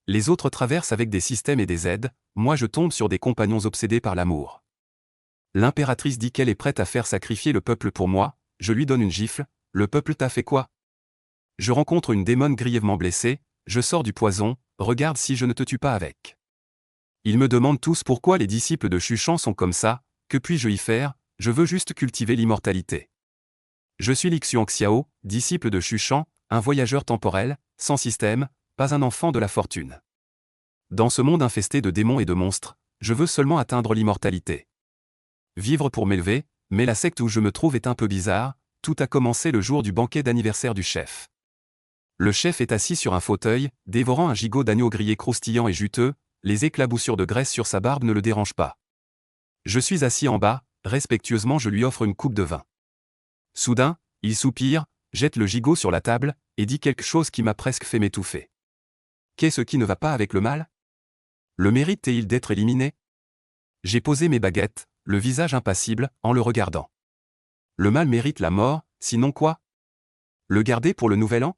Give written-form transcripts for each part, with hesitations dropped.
Les autres traversent avec des systèmes et des aides, moi je tombe sur des compagnons obsédés par l'amour. L'impératrice dit qu'elle est prête à faire sacrifier le peuple pour moi, je lui donne une gifle, le peuple t'a fait quoi? Je rencontre une démone grièvement blessée, je sors du poison, regarde si je ne te tue pas avec. Ils me demandent tous pourquoi les disciples de Chuchan sont comme ça, que puis-je y faire, je veux juste cultiver l'immortalité. Je suis Lixuan Xiao, disciple de Chuchan, un voyageur temporel, sans système, pas un enfant de la fortune. Dans ce monde infesté de démons et de monstres, je veux seulement atteindre l'immortalité. Vivre pour m'élever, mais la secte où je me trouve est un peu bizarre, tout a commencé le jour du banquet d'anniversaire du chef. Le chef est assis sur un fauteuil, dévorant un gigot d'agneau grillé croustillant et juteux, les éclaboussures de graisse sur sa barbe ne le dérangent pas. Je suis assis en bas, respectueusement je lui offre une coupe de vin. Soudain, il soupire, jette le gigot sur la table, et dit quelque chose qui m'a presque fait m'étouffer. Qu'est-ce qui ne va pas avec le mal? Le mérite-t-il d'être éliminé? J'ai posé mes baguettes, le visage impassible, en le regardant. Le mal mérite la mort, sinon quoi? Le garder pour le nouvel an?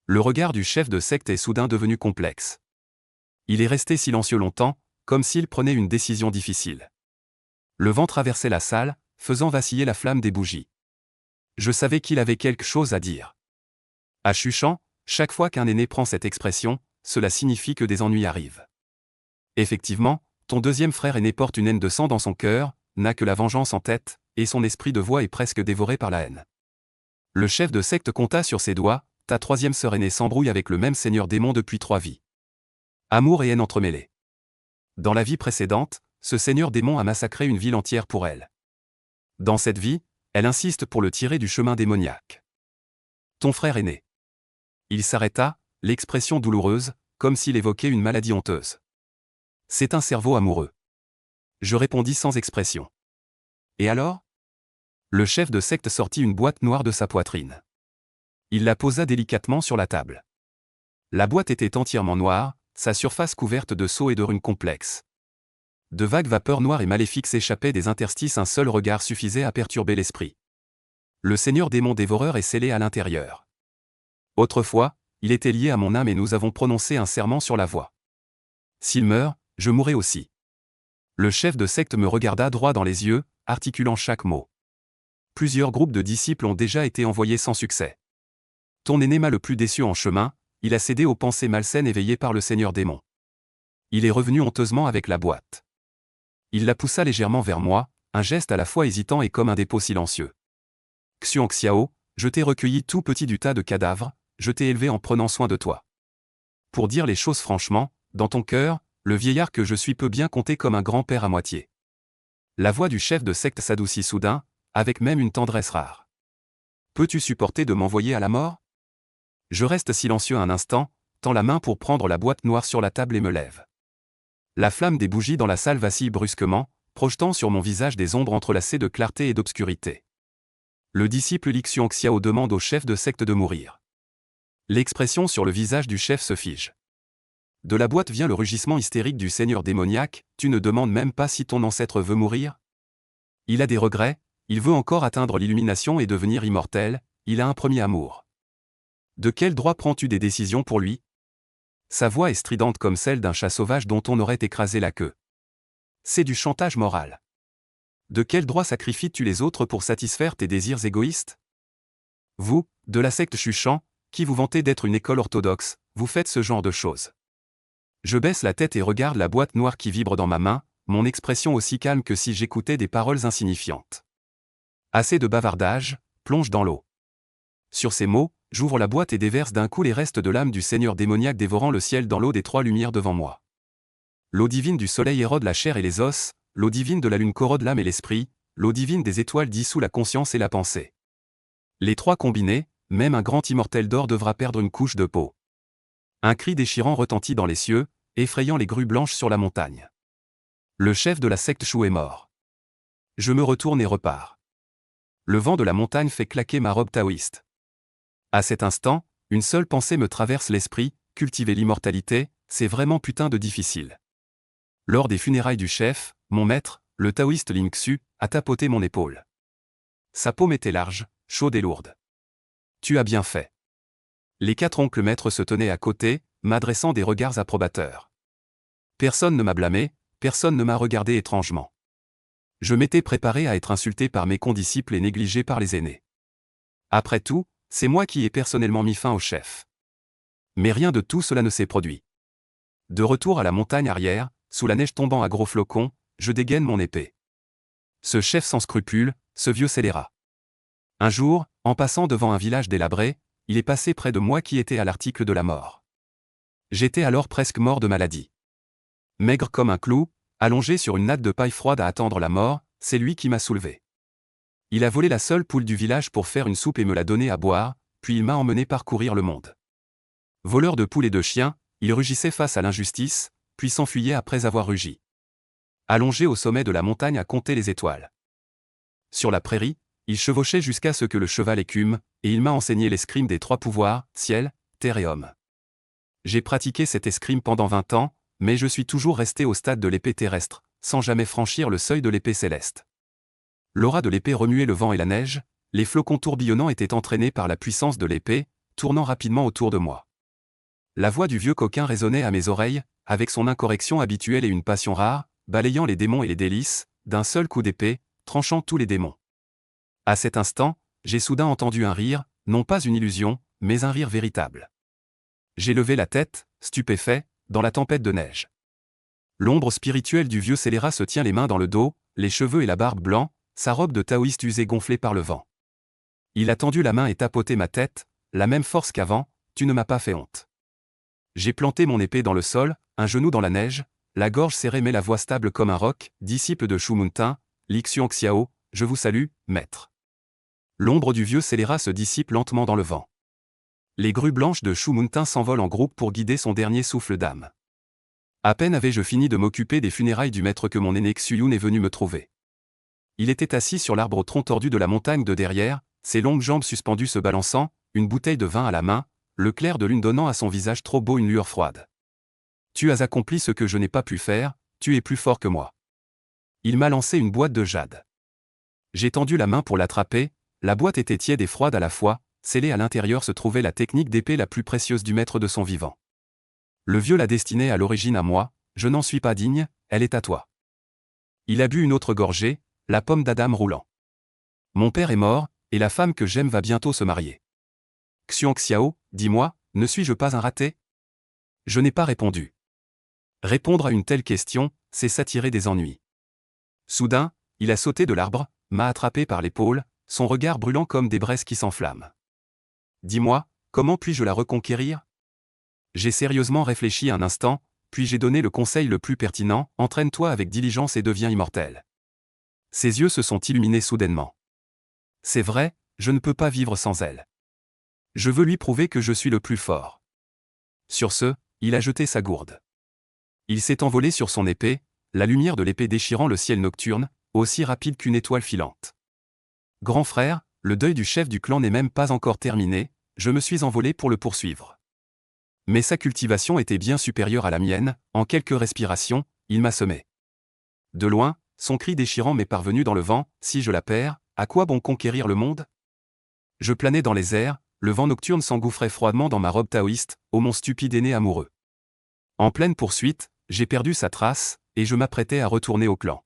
Le regard du chef de secte est soudain devenu complexe. Il est resté silencieux longtemps, comme s'il prenait une décision difficile. Le vent traversait la salle, faisant vaciller la flamme des bougies. Je savais qu'il avait quelque chose à dire. À Chuchan, chaque fois qu'un aîné prend cette expression, cela signifie que des ennuis arrivent. Effectivement, ton deuxième frère aîné porte une haine de sang dans son cœur, n'a que la vengeance en tête, et son esprit de voix est presque dévoré par la haine. Le chef de secte compta sur ses doigts, ta troisième sœur aînée s'embrouille avec le même seigneur démon depuis 3 vies. Amour et haine entremêlés. Dans la vie précédente, ce seigneur démon a massacré une ville entière pour elle. Dans cette vie, elle insiste pour le tirer du chemin démoniaque. Ton frère aîné. Il s'arrêta, l'expression douloureuse, comme s'il évoquait une maladie honteuse. C'est un cerveau amoureux. Je répondis sans expression. Et alors? Le chef de secte sortit une boîte noire de sa poitrine. Il la posa délicatement sur la table. La boîte était entièrement noire, sa surface couverte de sceaux et de runes complexes. De vagues vapeurs noires et maléfiques s'échappaient des interstices, un seul regard suffisait à perturber l'esprit. Le seigneur démon dévoreur est scellé à l'intérieur. Autrefois, il était lié à mon âme et nous avons prononcé un serment sur la voie. S'il meurt, je mourrai aussi. Le chef de secte me regarda droit dans les yeux, articulant chaque mot. Plusieurs groupes de disciples ont déjà été envoyés sans succès. Ton aîné m'a le plus déçu en chemin, il a cédé aux pensées malsaines éveillées par le seigneur démon. Il est revenu honteusement avec la boîte. Il la poussa légèrement vers moi, un geste à la fois hésitant et comme un dépôt silencieux. Xuan Xiao, je t'ai recueilli tout petit du tas de cadavres, je t'ai élevé en prenant soin de toi. Pour dire les choses franchement, dans ton cœur, le vieillard que je suis peut bien compter comme un grand-père à moitié. La voix du chef de secte s'adoucit soudain, avec même une tendresse rare. Peux-tu supporter de m'envoyer à la mort? Je reste silencieux un instant, tends la main pour prendre la boîte noire sur la table et me lève. La flamme des bougies dans la salle vacille brusquement, projetant sur mon visage des ombres entrelacées de clarté et d'obscurité. Le disciple Lixuan Xiao demande au chef de secte de mourir. L'expression sur le visage du chef se fige. De la boîte vient le rugissement hystérique du seigneur démoniaque, tu ne demandes même pas si ton ancêtre veut mourir? Il a des regrets, il veut encore atteindre l'illumination et devenir immortel, il a un premier amour. De quel droit prends-tu des décisions pour lui? Sa voix est stridente comme celle d'un chat sauvage dont on aurait écrasé la queue. C'est du chantage moral. De quel droit sacrifies-tu les autres pour satisfaire tes désirs égoïstes? Vous, de la secte Chuchan, qui vous vantez d'être une école orthodoxe, vous faites ce genre de choses. Je baisse la tête et regarde la boîte noire qui vibre dans ma main, mon expression aussi calme que si j'écoutais des paroles insignifiantes. Assez de bavardage, plonge dans l'eau. Sur ces mots, j'ouvre la boîte et déverse d'un coup les restes de l'âme du seigneur démoniaque dévorant le ciel dans l'eau des 3 lumières devant moi. L'eau divine du soleil érode la chair et les os, l'eau divine de la lune corrode l'âme et l'esprit, l'eau divine des étoiles dissout la conscience et la pensée. Les 3 combinés, même un grand immortel d'or devra perdre une couche de peau. Un cri déchirant retentit dans les cieux, effrayant les grues blanches sur la montagne. Le chef de la secte Chou est mort. Je me retourne et repars. Le vent de la montagne fait claquer ma robe taoïste. À cet instant, une seule pensée me traverse l'esprit, cultiver l'immortalité, c'est vraiment putain de difficile. Lors des funérailles du chef, mon maître, le taoïste Ling Xu, a tapoté mon épaule. Sa paume était large, chaude et lourde. Tu as bien fait. Les 4 oncles maîtres se tenaient à côté, m'adressant des regards approbateurs. Personne ne m'a blâmé, personne ne m'a regardé étrangement. Je m'étais préparé à être insulté par mes condisciples et négligé par les aînés. Après tout, c'est moi qui ai personnellement mis fin au chef. Mais rien de tout cela ne s'est produit. De retour à la montagne arrière, sous la neige tombant à gros flocons, je dégaine mon épée. Ce chef sans scrupules, ce vieux scélérat. Un jour, en passant devant un village délabré, il est passé près de moi qui était à l'article de la mort. J'étais alors presque mort de maladie. Maigre comme un clou, allongé sur une natte de paille froide à attendre la mort, c'est lui qui m'a soulevé. Il a volé la seule poule du village pour faire une soupe et me l'a donnée à boire, puis il m'a emmené parcourir le monde. Voleur de poules et de chiens, il rugissait face à l'injustice, puis s'enfuyait après avoir rugi. Allongé au sommet de la montagne à compter les étoiles. Sur la prairie, il chevauchait jusqu'à ce que le cheval écume, et il m'a enseigné l'escrime des 3 pouvoirs, ciel, terre et homme. J'ai pratiqué cet escrime pendant 20 ans, mais je suis toujours resté au stade de l'épée terrestre, sans jamais franchir le seuil de l'épée céleste. L'aura de l'épée remuait le vent et la neige, les flocons tourbillonnants étaient entraînés par la puissance de l'épée, tournant rapidement autour de moi. La voix du vieux coquin résonnait à mes oreilles, avec son incorrection habituelle et une passion rare, balayant les démons et les délices, d'un seul coup d'épée, tranchant tous les démons. À cet instant, j'ai soudain entendu un rire, non pas une illusion, mais un rire véritable. J'ai levé la tête, stupéfait, dans la tempête de neige. L'ombre spirituelle du vieux scélérat se tient les mains dans le dos, les cheveux et la barbe blancs, sa robe de taoïste usée gonflée par le vent. Il a tendu la main et tapoté ma tête, la même force qu'avant, tu ne m'as pas fait honte. J'ai planté mon épée dans le sol, un genou dans la neige, la gorge serrée mais la voix stable comme un roc, disciple de Shu Muntin, Li Xuanxiao, je vous salue, maître. L'ombre du vieux scélérat se dissipe lentement dans le vent. Les grues blanches de Shu Muntin s'envolent en groupe pour guider son dernier souffle d'âme. À peine avais-je fini de m'occuper des funérailles du maître que mon aîné Xuyun est venu me trouver. Il était assis sur l'arbre au tronc tordu de la montagne de derrière, ses longues jambes suspendues se balançant, une bouteille de vin à la main, le clair de lune donnant à son visage trop beau une lueur froide. Tu as accompli ce que je n'ai pas pu faire, tu es plus fort que moi. Il m'a lancé une boîte de jade. J'ai tendu la main pour l'attraper, la boîte était tiède et froide à la fois, scellée à l'intérieur se trouvait la technique d'épée la plus précieuse du maître de son vivant. Le vieux l'a destinée à l'origine à moi, je n'en suis pas digne, elle est à toi. Il a bu une autre gorgée, la pomme d'Adam roulant. Mon père est mort, et la femme que j'aime va bientôt se marier. Xuanxiao, dis-moi, ne suis-je pas un raté? Je n'ai pas répondu. Répondre à une telle question, c'est s'attirer des ennuis. Soudain, il a sauté de l'arbre, m'a attrapé par l'épaule, son regard brûlant comme des braises qui s'enflamment. Dis-moi, comment puis-je la reconquérir? J'ai sérieusement réfléchi un instant, puis j'ai donné le conseil le plus pertinent, entraîne-toi avec diligence et deviens immortel. Ses yeux se sont illuminés soudainement. C'est vrai, je ne peux pas vivre sans elle. Je veux lui prouver que je suis le plus fort. Sur ce, il a jeté sa gourde. Il s'est envolé sur son épée, la lumière de l'épée déchirant le ciel nocturne, aussi rapide qu'une étoile filante. Grand frère, le deuil du chef du clan n'est même pas encore terminé, je me suis envolé pour le poursuivre. Mais sa cultivation était bien supérieure à la mienne, en quelques respirations, il m'a semé. De loin, son cri déchirant m'est parvenu dans le vent, si je la perds, à quoi bon conquérir le monde? Je planais dans les airs, le vent nocturne s'engouffrait froidement dans ma robe taoïste, ô mon stupide aîné amoureux. En pleine poursuite, j'ai perdu sa trace, et je m'apprêtais à retourner au clan.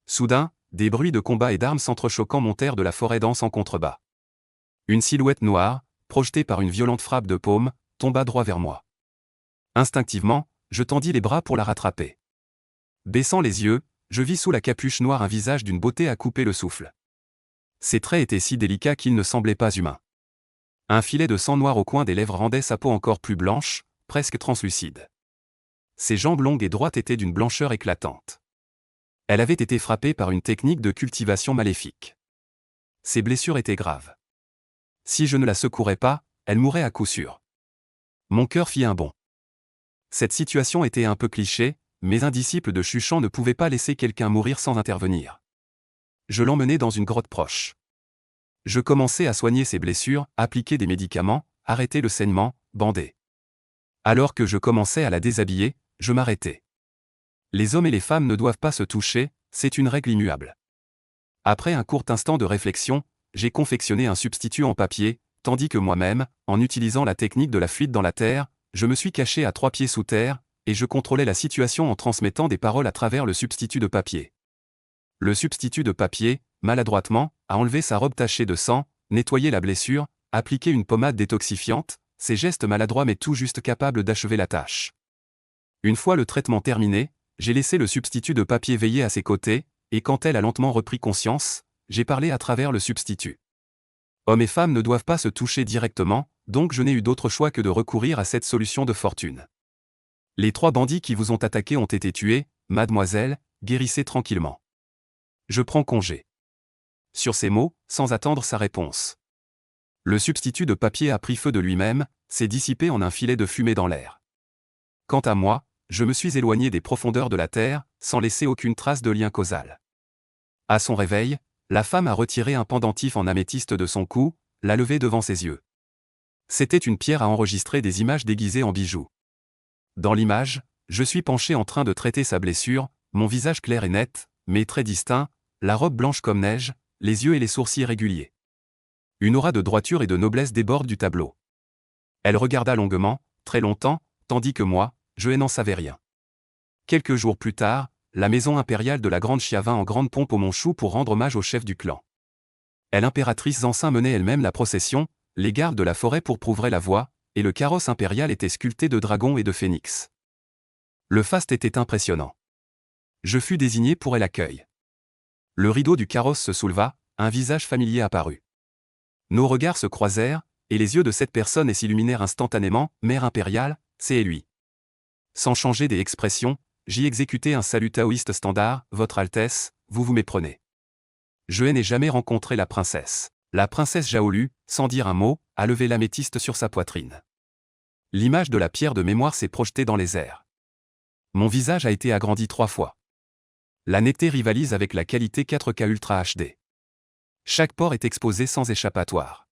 Soudain, des bruits de combat et d'armes s'entrechoquant montèrent de la forêt dense en contrebas. Une silhouette noire, projetée par une violente frappe de paume, tomba droit vers moi. Instinctivement, je tendis les bras pour la rattraper. Baissant les yeux, je vis sous la capuche noire un visage d'une beauté à couper le souffle. Ses traits étaient si délicats qu'ils ne semblaient pas humains. Un filet de sang noir au coin des lèvres rendait sa peau encore plus blanche, presque translucide. Ses jambes longues et droites étaient d'une blancheur éclatante. Elle avait été frappée par une technique de cultivation maléfique. Ses blessures étaient graves. Si je ne la secourais pas, elle mourrait à coup sûr. Mon cœur fit un bond. Cette situation était un peu cliché, mais un disciple de Chuchan ne pouvait pas laisser quelqu'un mourir sans intervenir. Je l'emmenai dans une grotte proche. Je commençai à soigner ses blessures, appliquer des médicaments, arrêter le saignement, bander. Alors que je commençais à la déshabiller, je m'arrêtai. Les hommes et les femmes ne doivent pas se toucher, c'est une règle immuable. Après un court instant de réflexion, j'ai confectionné un substitut en papier, tandis que moi-même, en utilisant la technique de la fuite dans la terre, je me suis caché à 3 pieds sous terre, et je contrôlais la situation en transmettant des paroles à travers le substitut de papier. Le substitut de papier, maladroitement, a enlevé sa robe tachée de sang, nettoyé la blessure, appliqué une pommade détoxifiante, ses gestes maladroits mais tout juste capables d'achever la tâche. Une fois le traitement terminé, j'ai laissé le substitut de papier veiller à ses côtés, et quand elle a lentement repris conscience, j'ai parlé à travers le substitut. Hommes et femmes ne doivent pas se toucher directement, donc je n'ai eu d'autre choix que de recourir à cette solution de fortune. Les 3 bandits qui vous ont attaqué ont été tués, mademoiselle, guérissez tranquillement. Je prends congé. Sur ces mots, sans attendre sa réponse. Le substitut de papier a pris feu de lui-même, s'est dissipé en un filet de fumée dans l'air. Quant à moi, je me suis éloigné des profondeurs de la terre, sans laisser aucune trace de lien causal. À son réveil, la femme a retiré un pendentif en améthyste de son cou, l'a levé devant ses yeux. C'était une pierre à enregistrer des images déguisées en bijoux. Dans l'image, je suis penché en train de traiter sa blessure, mon visage clair et net, mais très distinct, la robe blanche comme neige, les yeux et les sourcils réguliers. Une aura de droiture et de noblesse déborde du tableau. Elle regarda longuement, très longtemps, tandis que moi, je n'en savais rien. Quelques jours plus tard, la maison impériale de la Grande Chia vint en grande pompe au Mont-Chou pour rendre hommage au chef du clan. L'impératrice Zansin menait elle-même la procession, les gardes de la forêt pourprouvraient la voie, et le carrosse impérial était sculpté de dragons et de phénix. Le faste était impressionnant. Je fus désigné pour l'accueil. Le rideau du carrosse se souleva, un visage familier apparut. Nos regards se croisèrent, et les yeux de cette personne s'illuminèrent instantanément, mère impériale, c'est lui. Sans changer des expressions, j'y exécutai un salut taoïste standard, Votre Altesse, vous vous méprenez. Je n'ai jamais rencontré la princesse. La princesse Zhaolu, sans dire un mot, a levé l'améthyste sur sa poitrine. L'image de la pierre de mémoire s'est projetée dans les airs. Mon visage a été agrandi 3 fois. La netteté rivalise avec la qualité 4K Ultra HD. Chaque pore est exposé sans échappatoire.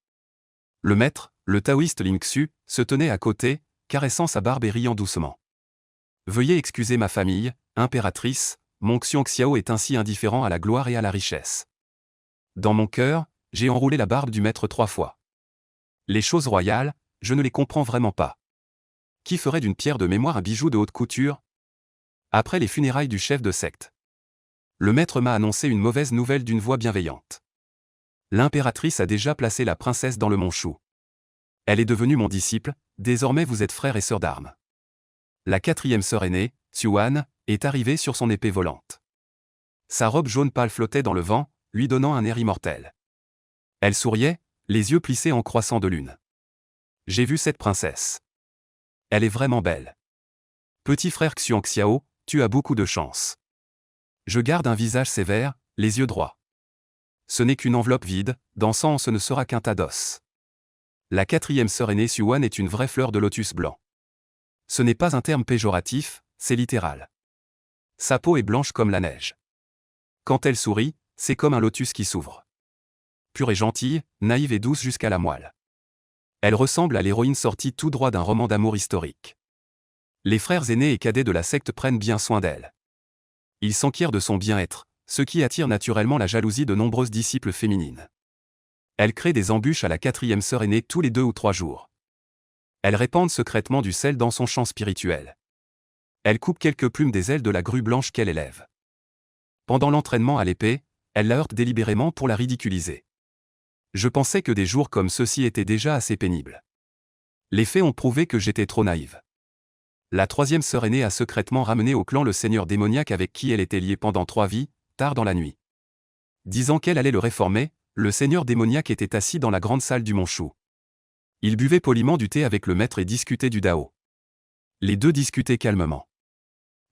Le maître, le taoïste Ling Xu, se tenait à côté, caressant sa barbe et riant doucement. Veuillez excuser ma famille, impératrice, mon Xiong Xiao est ainsi indifférent à la gloire et à la richesse. Dans mon cœur, j'ai enroulé la barbe du maître 3 fois. Les choses royales, je ne les comprends vraiment pas. Qui ferait d'une pierre de mémoire un bijou de haute couture? Après les funérailles du chef de secte, le maître m'a annoncé une mauvaise nouvelle d'une voix bienveillante. L'impératrice a déjà placé la princesse dans le Mont-Chou. Elle est devenue mon disciple, désormais vous êtes frères et sœurs d'armes. La 4e sœur aînée, Xuan, est arrivée sur son épée volante. Sa robe jaune pâle flottait dans le vent, lui donnant un air immortel. Elle souriait, les yeux plissés en croissant de lune. J'ai vu cette princesse. Elle est vraiment belle. Petit frère Xiong Xiao, tu as beaucoup de chance. Je garde un visage sévère, les yeux droits. Ce n'est qu'une enveloppe vide, dans ce ne sera qu'un tas d'os. La 4e sœur aînée Xuan est une vraie fleur de lotus blanc. Ce n'est pas un terme péjoratif, c'est littéral. Sa peau est blanche comme la neige. Quand elle sourit, c'est comme un lotus qui s'ouvre. Pure et gentille, naïve et douce jusqu'à la moelle. Elle ressemble à l'héroïne sortie tout droit d'un roman d'amour historique. Les frères aînés et cadets de la secte prennent bien soin d'elle. Ils s'enquièrent de son bien-être, ce qui attire naturellement la jalousie de nombreuses disciples féminines. Elle crée des embûches à la 4e sœur aînée tous les 2 ou 3 jours. Elle répand secrètement du sel dans son champ spirituel. Elle coupe quelques plumes des ailes de la grue blanche qu'elle élève. Pendant l'entraînement à l'épée, elle la heurte délibérément pour la ridiculiser. Je pensais que des jours comme ceux-ci étaient déjà assez pénibles. Les faits ont prouvé que j'étais trop naïve. La 3e sœur aînée a secrètement ramené au clan le seigneur démoniaque avec qui elle était liée pendant 3 vies, tard dans la nuit. Disant qu'elle allait le réformer, le seigneur démoniaque était assis dans la grande salle du Mont-Chou. Il buvait poliment du thé avec le maître et discutait du Dao. Les deux discutaient calmement.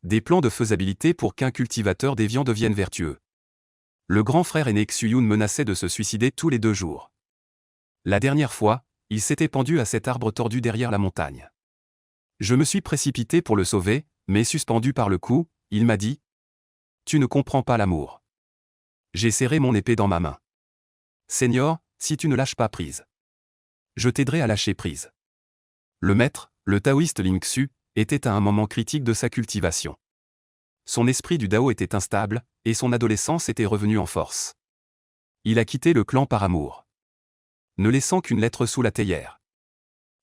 Des plans de faisabilité pour qu'un cultivateur déviant devienne vertueux. Le grand frère aîné Xuyun menaçait de se suicider tous les 2 jours. La dernière fois, il s'était pendu à cet arbre tordu derrière la montagne. Je me suis précipité pour le sauver, mais suspendu par le cou, il m'a dit « Tu ne comprends pas l'amour. » J'ai serré mon épée dans ma main. « Seigneur, si tu ne lâches pas prise. Je t'aiderai à lâcher prise. » Le maître, le taoïste Ling Xu, était à un moment critique de sa cultivation. Son esprit du Dao était instable, et son adolescence était revenue en force. Il a quitté le clan par amour, ne laissant qu'une lettre sous la théière.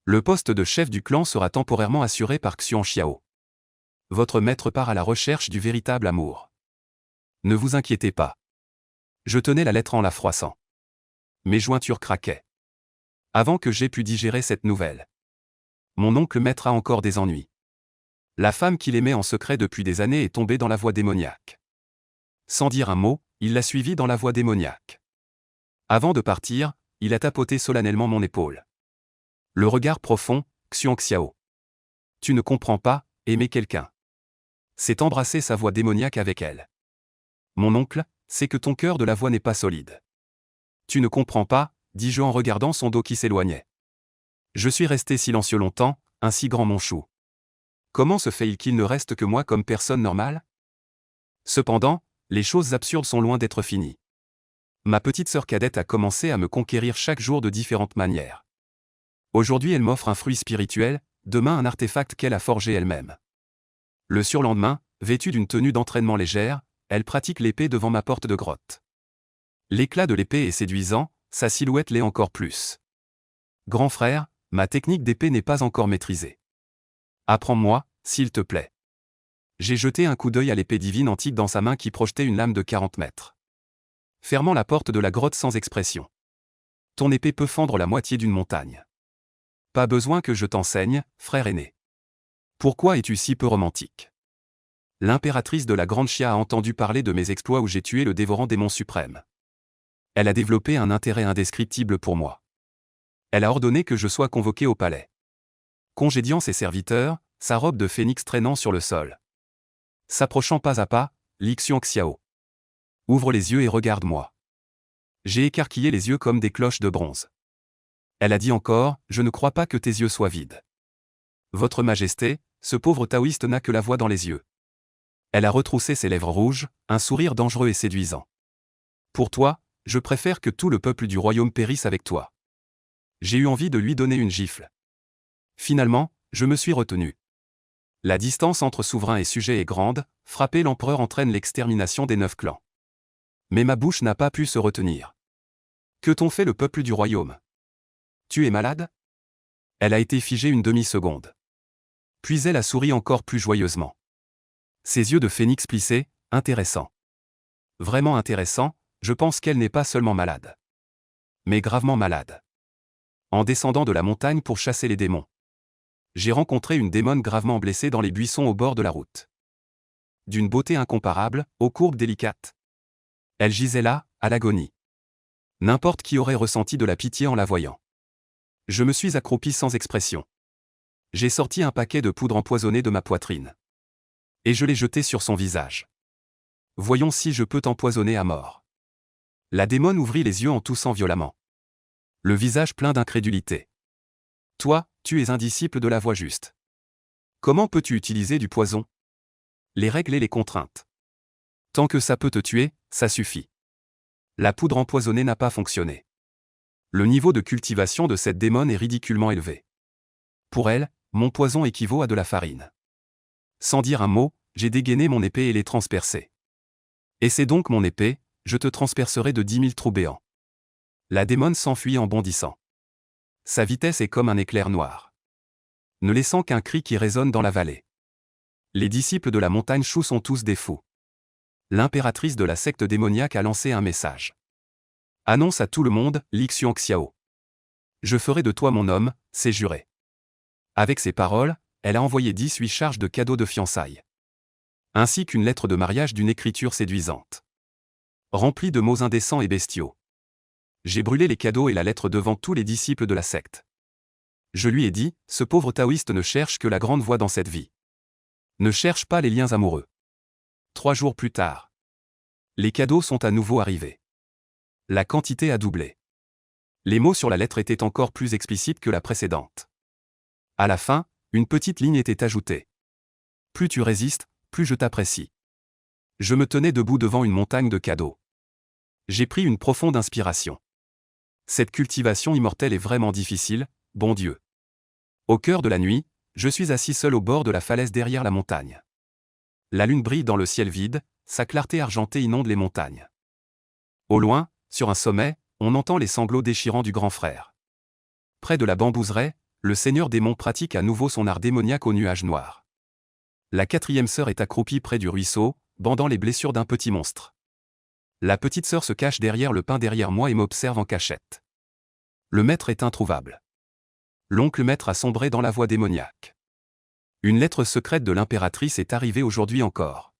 Le poste de chef du clan sera temporairement assuré par Xuan Xiao. Votre maître part à la recherche du véritable amour. Ne vous inquiétez pas. Je tenais la lettre en la froissant. Mes jointures craquaient. Avant que j'aie pu digérer cette nouvelle. Mon oncle maître a encore des ennuis. La femme qu'il aimait en secret depuis des années est tombée dans la voie démoniaque. Sans dire un mot, il l'a suivie dans la voie démoniaque. Avant de partir, il a tapoté solennellement mon épaule. Le regard profond, Xuan Xiao. Tu ne comprends pas, aimer quelqu'un. C'est embrasser sa voix démoniaque avec elle. Mon oncle, c'est que ton cœur de la voix n'est pas solide. Tu ne comprends pas, dis-je en regardant son dos qui s'éloignait. Je suis resté silencieux longtemps, ainsi grand mon chou. Comment se fait-il qu'il ne reste que moi comme personne normale? Cependant, les choses absurdes sont loin d'être finies. Ma petite sœur cadette a commencé à me conquérir chaque jour de différentes manières. Aujourd'hui elle m'offre un fruit spirituel, demain un artefact qu'elle a forgé elle-même. Le surlendemain, vêtue d'une tenue d'entraînement légère, elle pratique l'épée devant ma porte de grotte. L'éclat de l'épée est séduisant, sa silhouette l'est encore plus. Grand frère, ma technique d'épée n'est pas encore maîtrisée. Apprends-moi, s'il te plaît. J'ai jeté un coup d'œil à l'épée divine antique dans sa main qui projetait une lame de 40 mètres. Fermant la porte de la grotte sans expression. Ton épée peut fendre la moitié d'une montagne. Pas besoin que je t'enseigne, frère aîné. Pourquoi es-tu si peu romantique? L'impératrice de la Grande Chia a entendu parler de mes exploits où j'ai tué le dévorant démon suprême. Elle a développé un intérêt indescriptible pour moi. Elle a ordonné que je sois convoqué au palais. Congédiant ses serviteurs, sa robe de phénix traînant sur le sol. S'approchant pas à pas, Li Xuan Xiao. Ouvre les yeux et regarde-moi. J'ai écarquillé les yeux comme des cloches de bronze. Elle a dit encore, je ne crois pas que tes yeux soient vides. Votre Majesté, ce pauvre taoïste n'a que la voix dans les yeux. Elle a retroussé ses lèvres rouges, un sourire dangereux et séduisant. Pour toi, je préfère que tout le peuple du royaume périsse avec toi. J'ai eu envie de lui donner une gifle. Finalement, je me suis retenu. La distance entre souverain et sujet est grande, frapper l'empereur entraîne l'extermination des 9 clans. Mais ma bouche n'a pas pu se retenir. Que t'ont fait le peuple du royaume? Tu es malade? Elle a été figée une demi-seconde. Puis elle a souri encore plus joyeusement. Ses yeux de phénix plissés, intéressants. Vraiment intéressant, je pense qu'elle n'est pas seulement malade. Mais gravement malade. En descendant de la montagne pour chasser les démons. J'ai rencontré une démone gravement blessée dans les buissons au bord de la route. D'une beauté incomparable, aux courbes délicates. Elle gisait là, à l'agonie. N'importe qui aurait ressenti de la pitié en la voyant. Je me suis accroupi sans expression. J'ai sorti un paquet de poudre empoisonnée de ma poitrine. Et je l'ai jeté sur son visage. Voyons si je peux t'empoisonner à mort. La démone ouvrit les yeux en toussant violemment. Le visage plein d'incrédulité. Toi, tu es un disciple de la voie juste. Comment peux-tu utiliser du poison? Les règles et les contraintes. Tant que ça peut te tuer, ça suffit. La poudre empoisonnée n'a pas fonctionné. Le niveau de cultivation de cette démone est ridiculement élevé. Pour elle, mon poison équivaut à de la farine. Sans dire un mot, j'ai dégainé mon épée et l'ai transpercée. Et c'est donc mon épée, je te transpercerai de 10 000 trous béants. La démone s'enfuit en bondissant. Sa vitesse est comme un éclair noir. Ne laissant qu'un cri qui résonne dans la vallée. Les disciples de la montagne Chou sont tous des fous. L'impératrice de la secte démoniaque a lancé un message. Annonce à tout le monde, Li Xuan Xiao. Je ferai de toi mon homme, c'est juré. Avec ces paroles, elle a envoyé 18 charges de cadeaux de fiançailles. Ainsi qu'une lettre de mariage d'une écriture séduisante. Remplie de mots indécents et bestiaux. J'ai brûlé les cadeaux et la lettre devant tous les disciples de la secte. Je lui ai dit, ce pauvre taoïste ne cherche que la grande voie dans cette vie. Ne cherche pas les liens amoureux. 3 jours plus tard. Les cadeaux sont à nouveau arrivés. La quantité a doublé. Les mots sur la lettre étaient encore plus explicites que la précédente. À la fin, une petite ligne était ajoutée. Plus tu résistes, plus je t'apprécie. Je me tenais debout devant une montagne de cadeaux. J'ai pris une profonde inspiration. Cette cultivation immortelle est vraiment difficile, bon Dieu. Au cœur de la nuit, je suis assis seul au bord de la falaise derrière la montagne. La lune brille dans le ciel vide, sa clarté argentée inonde les montagnes. Au loin, sur un sommet, on entend les sanglots déchirants du grand frère. Près de la bambouseraie, le seigneur démon pratique à nouveau son art démoniaque au nuage noir. La quatrième sœur est accroupie près du ruisseau, bandant les blessures d'un petit monstre. La petite sœur se cache derrière le pin derrière moi et m'observe en cachette. Le maître est introuvable. L'oncle maître a sombré dans la voie démoniaque. Une lettre secrète de l'impératrice est arrivée aujourd'hui encore.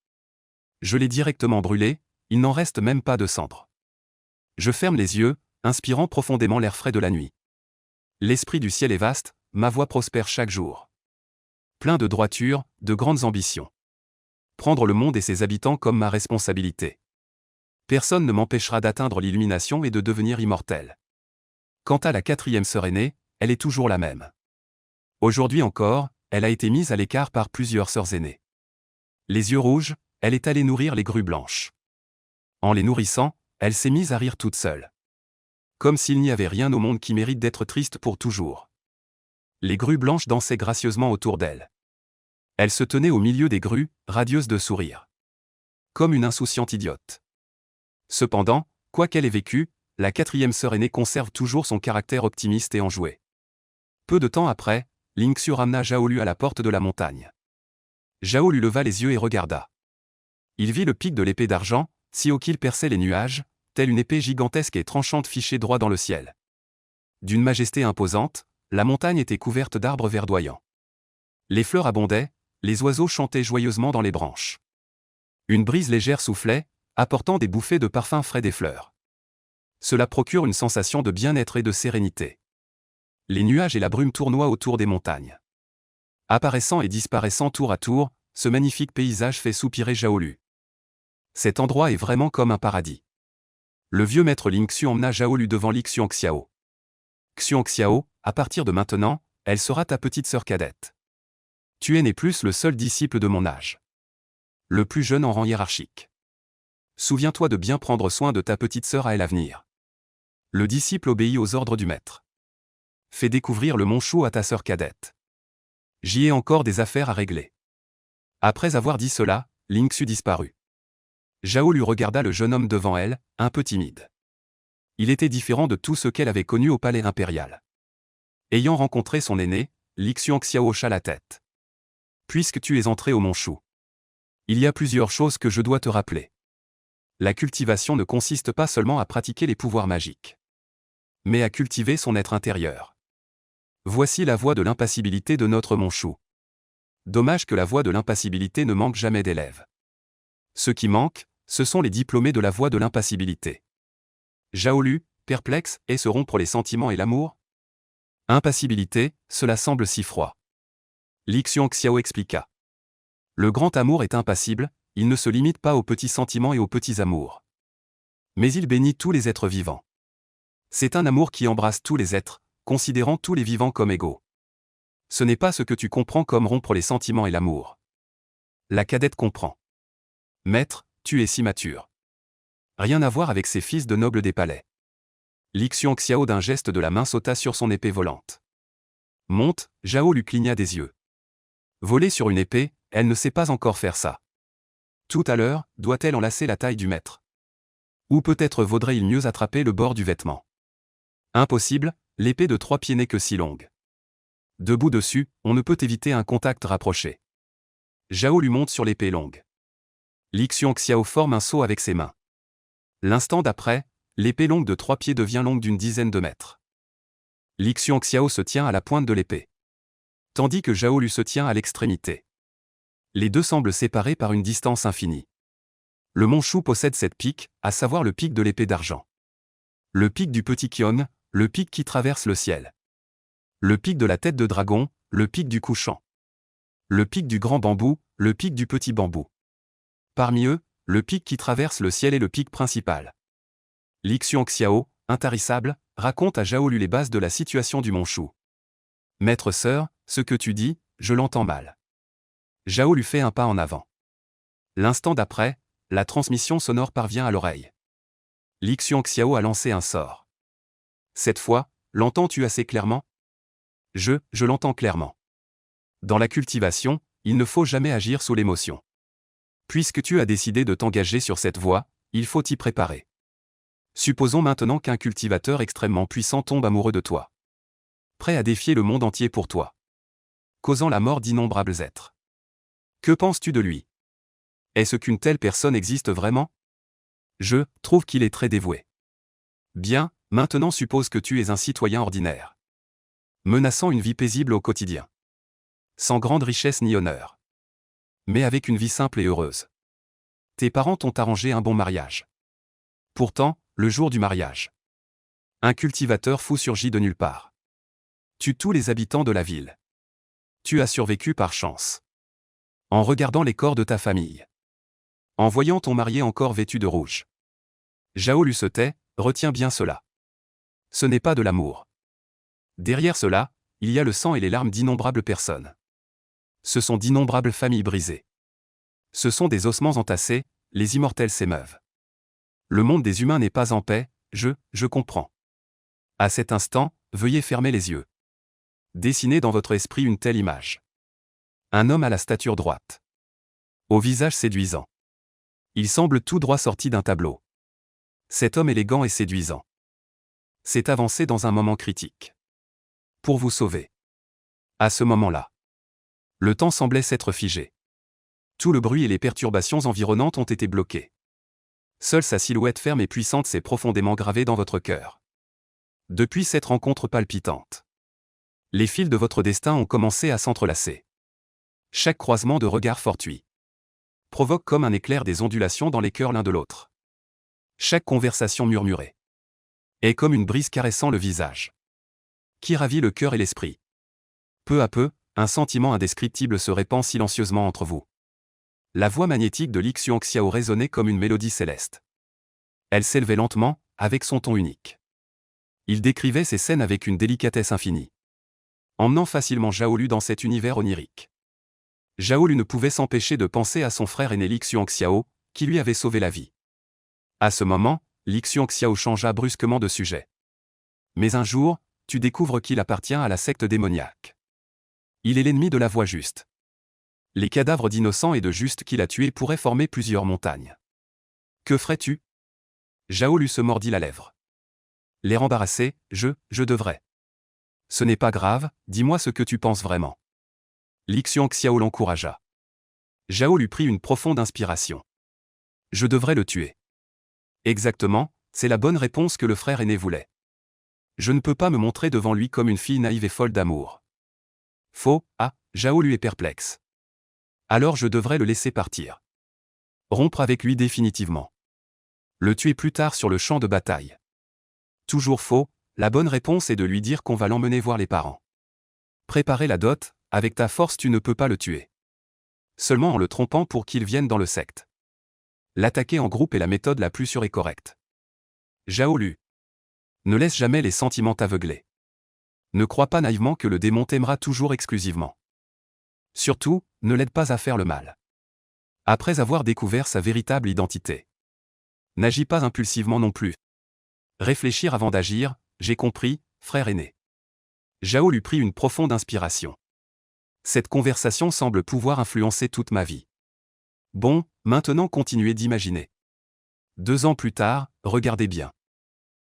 Je l'ai directement brûlée, il n'en reste même pas de cendre. Je ferme les yeux, inspirant profondément l'air frais de la nuit. L'esprit du ciel est vaste, ma voix prospère chaque jour. Plein de droiture, de grandes ambitions. Prendre le monde et ses habitants comme ma responsabilité. Personne ne m'empêchera d'atteindre l'illumination et de devenir immortel. Quant à la quatrième sœur aînée, elle est toujours la même. Aujourd'hui encore, elle a été mise à l'écart par plusieurs sœurs aînées. Les yeux rouges, elle est allée nourrir les grues blanches. En les nourrissant, elle s'est mise à rire toute seule. Comme s'il n'y avait rien au monde qui mérite d'être triste pour toujours. Les grues blanches dansaient gracieusement autour d'elle. Elle se tenait au milieu des grues, radieuse de sourire. Comme une insouciante idiote. Cependant, quoi qu'elle ait vécu, la quatrième sœur aînée conserve toujours son caractère optimiste et enjoué. Peu de temps après, Lingxiu ramena Zhao Lu à la porte de la montagne. Zhao Lu leva les yeux et regarda. Il vit le pic de l'épée d'argent, si haut qu'il perçait les nuages, telle une épée gigantesque et tranchante fichée droit dans le ciel. D'une majesté imposante, la montagne était couverte d'arbres verdoyants. Les fleurs abondaient, les oiseaux chantaient joyeusement dans les branches. Une brise légère soufflait, apportant des bouffées de parfum frais des fleurs. Cela procure une sensation de bien-être et de sérénité. Les nuages et la brume tournoient autour des montagnes. Apparaissant et disparaissant tour à tour, ce magnifique paysage fait soupirer Zhao Lu. Cet endroit est vraiment comme un paradis. Le vieux maître Lingxiu emmena Zhao Lu devant Li Xuanxiao. Xuanxiao, à partir de maintenant, elle sera ta petite sœur cadette. Tu n'es plus le seul disciple de mon âge. Le plus jeune en rang hiérarchique. Souviens-toi de bien prendre soin de ta petite sœur à l'avenir. Le disciple obéit aux ordres du maître. Fais découvrir le mont Shu à ta sœur cadette. J'y ai encore des affaires à régler. Après avoir dit cela, Lingxiu disparut. Zhao Lu regarda le jeune homme devant elle, un peu timide. Il était différent de tout ce qu'elle avait connu au palais impérial. Ayant rencontré son aîné, Li Xuanxiao hocha la tête. Puisque tu es entré au mont Shu. Il y a plusieurs choses que je dois te rappeler. La cultivation ne consiste pas seulement à pratiquer les pouvoirs magiques, mais à cultiver son être intérieur. Voici la voie de l'impassibilité de notre mont Shu. Dommage que la voie de l'impassibilité ne manque jamais d'élèves. Ce qui manque, ce sont les diplômés de la voie de l'impassibilité. Zhao Lu, perplexe, et se rompre les sentiments et l'amour? Impassibilité, cela semble si froid. Li Xuanxiao expliqua. Le grand amour est impassible, il ne se limite pas aux petits sentiments et aux petits amours. Mais il bénit tous les êtres vivants. C'est un amour qui embrasse tous les êtres, considérant tous les vivants comme égaux. Ce n'est pas ce que tu comprends comme rompre les sentiments et l'amour. La cadette comprend. Maître, tu es si mature. Rien à voir avec ces fils de nobles des palais. Li Xuanxiao d'un geste de la main sauta sur son épée volante. Monte, Zhao Lu cligna des yeux. Voler sur une épée, elle ne sait pas encore faire ça. Tout à l'heure, doit-elle enlacer la taille du maître? Ou peut-être vaudrait-il mieux attraper le bord du vêtement? Impossible, l'épée de 3 pieds n'est que si longue. Debout dessus, on ne peut éviter un contact rapproché. Zhao Lu monte sur l'épée longue. Li Xuanxiao forme un saut avec ses mains. L'instant d'après, l'épée longue de 3 pieds devient longue d'une dizaine de mètres. Li Xuanxiao se tient à la pointe de l'épée, tandis que Zhao Lu se tient à l'extrémité. Les deux semblent séparés par une distance infinie. Le mont Shu possède 7 pics, à savoir le pic de l'épée d'argent. Le pic du petit Qion, le pic qui traverse le ciel. Le pic de la tête de dragon, le pic du couchant. Le pic du grand bambou, le pic du petit bambou. Parmi eux, le pic qui traverse le ciel est le pic principal. Li Xuanxiao, intarissable, raconte à Zhao Lu les bases de la situation du mont Shu. Maître sœur, ce que tu dis, je l'entends mal. Zhao Lu fait un pas en avant. L'instant d'après, la transmission sonore parvient à l'oreille. Li Xuanxiao a lancé un sort. Cette fois, l'entends-tu assez clairement? Je l'entends clairement. Dans la cultivation, il ne faut jamais agir sous l'émotion. Puisque tu as décidé de t'engager sur cette voie, il faut t'y préparer. Supposons maintenant qu'un cultivateur extrêmement puissant tombe amoureux de toi. prêt à défier le monde entier pour toi, causant la mort d'innombrables êtres. Que penses-tu de lui? Est-ce qu'une telle personne existe vraiment? Je trouve qu'il est très dévoué. Bien, maintenant suppose que tu es un citoyen ordinaire, menaçant une vie paisible au quotidien, sans grande richesse ni honneur, mais avec une vie simple et heureuse. Tes parents t'ont arrangé un bon mariage. Pourtant, le jour du mariage, un cultivateur fou surgit de nulle part, tue tous les habitants de la ville. Tu as survécu par chance. En regardant les corps de ta famille, en voyant ton marié encore vêtu de rouge. Zhao Lu se tait, retiens bien cela. Ce n'est pas de l'amour. Derrière cela, il y a le sang et les larmes d'innombrables personnes. Ce sont d'innombrables familles brisées. Ce sont des ossements entassés, les immortels s'émeuvent. Le monde des humains n'est pas en paix, je comprends. À cet instant, veuillez fermer les yeux. Dessinez dans votre esprit une telle image. Un homme à la stature droite, au visage séduisant. Il semble tout droit sorti d'un tableau. Cet homme élégant et séduisant s'est avancé dans un moment critique pour vous sauver. À ce moment-là, le temps semblait s'être figé. Tout le bruit et les perturbations environnantes ont été bloqués. Seule sa silhouette ferme et puissante s'est profondément gravée dans votre cœur. Depuis cette rencontre palpitante, les fils de votre destin ont commencé à s'entrelacer. Chaque croisement de regards fortuit provoque comme un éclair des ondulations dans les cœurs l'un de l'autre. Chaque conversation murmurée est comme une brise caressant le visage, qui ravit le cœur et l'esprit. Peu à peu, un sentiment indescriptible se répand silencieusement entre vous. La voix magnétique de Li Xuanxiao résonnait comme une mélodie céleste. Elle s'élevait lentement, avec son ton unique. Il décrivait ces scènes avec une délicatesse infinie, emmenant facilement Zhao Lu dans cet univers onirique. Zhao Lu ne pouvait s'empêcher de penser à son frère aîné Li Xuanxiao, qui lui avait sauvé la vie. À ce moment, Li Xuanxiao changea brusquement de sujet. Mais un jour, tu découvres qu'il appartient à la secte démoniaque. Il est l'ennemi de la voie juste. Les cadavres d'innocents et de justes qu'il a tués pourraient former plusieurs montagnes. Que ferais-tu? Zhao Lu se mordit la lèvre. L'air embarrassé, je devrais. Ce n'est pas grave, dis-moi ce que tu penses vraiment. Li Xuanxiao l'encouragea. Zhao Lu prit une profonde inspiration. Je devrais le tuer. Exactement, c'est la bonne réponse que le frère aîné voulait. Je ne peux pas me montrer devant lui comme une fille naïve et folle d'amour. Faux, Zhao Lu est perplexe. Alors je devrais le laisser partir. Rompre avec lui définitivement. Le tuer plus tard sur le champ de bataille. Toujours faux, la bonne réponse est de lui dire qu'on va l'emmener voir les parents. Préparer la dot, avec ta force tu ne peux pas le tuer. Seulement en le trompant pour qu'il vienne dans le secte. L'attaquer en groupe est la méthode la plus sûre et correcte. Zhao Lu. Ne laisse jamais les sentiments t'aveugler. Ne crois pas naïvement que le démon t'aimera toujours exclusivement. Surtout, ne l'aide pas à faire le mal. Après avoir découvert sa véritable identité. N'agis pas impulsivement non plus. Réfléchir avant d'agir, j'ai compris, frère aîné. Zhao Lu prit une profonde inspiration. Cette conversation semble pouvoir influencer toute ma vie. Bon, maintenant continuez d'imaginer. 2 ans plus tard, regardez bien.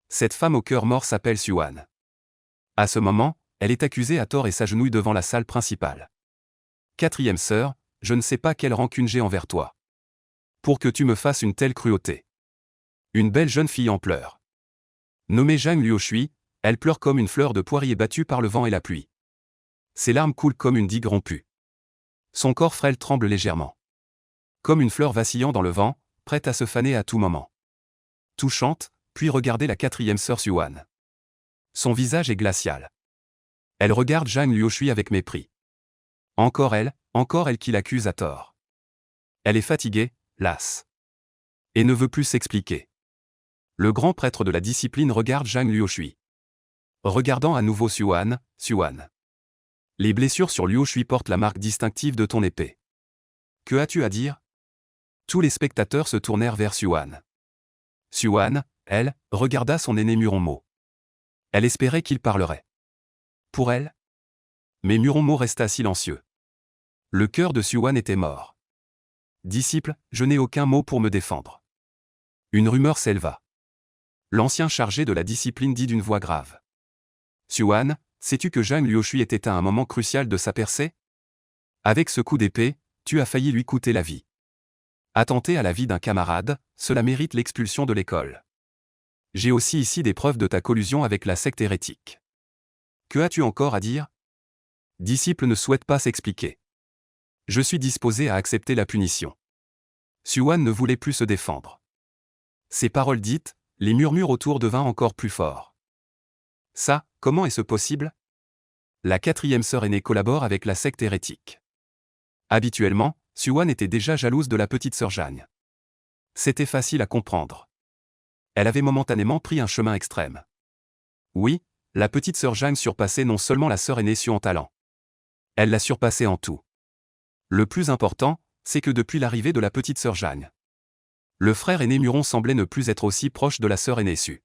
Cette femme au cœur mort s'appelle Xuan. À ce moment, elle est accusée à tort et s'agenouille devant la salle principale. 4e sœur, je ne sais pas quelle rancune j'ai envers toi. Pour que tu me fasses une telle cruauté. Une belle jeune fille en pleurs. Nommée Zhang Luoshui, elle pleure comme une fleur de poirier battue par le vent et la pluie. Ses larmes coulent comme une digue rompue. Son corps frêle tremble légèrement. Comme une fleur vacillant dans le vent, prête à se faner à tout moment. Touchante, puis regardez la 4e sœur Xuan. Son visage est glacial. Elle regarde Zhang Luoshui avec mépris. Encore elle qui l'accuse à tort. Elle est fatiguée, lasse. Et ne veut plus s'expliquer. Le grand prêtre de la discipline regarde Zhang Luoshui. Regardant à nouveau Xuan. Les blessures sur Luoshui portent la marque distinctive de ton épée. Que as-tu à dire? Tous les spectateurs se tournèrent vers Xuan. Xuan, elle, regarda son aîné Muronmo. Elle espérait qu'il parlerait. Pour elle? Mais Muronmo resta silencieux. Le cœur de Xuan était mort. Disciple, je n'ai aucun mot pour me défendre. Une rumeur s'éleva. L'ancien chargé de la discipline dit d'une voix grave. Xuan, sais-tu que Zhang Luoshui était à un moment crucial de sa percée? Avec ce coup d'épée, tu as failli lui coûter la vie. Attenter à la vie d'un camarade, cela mérite l'expulsion de l'école. J'ai aussi ici des preuves de ta collusion avec la secte hérétique. Que as-tu encore à dire? Disciple ne souhaite pas s'expliquer. Je suis disposé à accepter la punition. Xuan ne voulait plus se défendre. Ces paroles dites, les murmures autour devinrent encore plus forts. Ça, comment est-ce possible? La quatrième sœur aînée collabore avec la secte hérétique. Habituellement, Xuan était déjà jalouse de la petite sœur Jeanne. C'était facile à comprendre. Elle avait momentanément pris un chemin extrême. Oui, la petite sœur Jeanne surpassait non seulement la sœur aînée Xu en talent. Elle la surpassait en tout. Le plus important, c'est que depuis l'arrivée de la petite sœur Jeanne, le frère aîné Muron semblait ne plus être aussi proche de la sœur aînée Xu.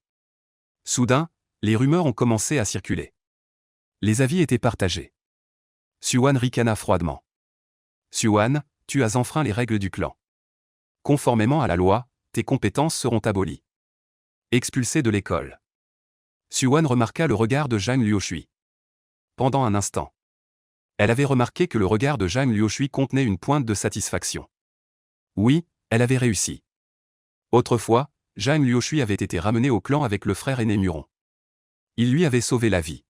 Soudain, les rumeurs ont commencé à circuler. Les avis étaient partagés. Xuan ricana froidement. Xuan, tu as enfreint les règles du clan. Conformément à la loi, tes compétences seront abolies. Expulsé de l'école. Xuan remarqua le regard de Zhang Luoshui. Pendant un instant, elle avait remarqué que le regard de Zhang Luoshui contenait une pointe de satisfaction. Oui, elle avait réussi. Autrefois, Zhang Luoshui avait été ramenée au clan avec le frère aîné Muron. Il lui avait sauvé la vie.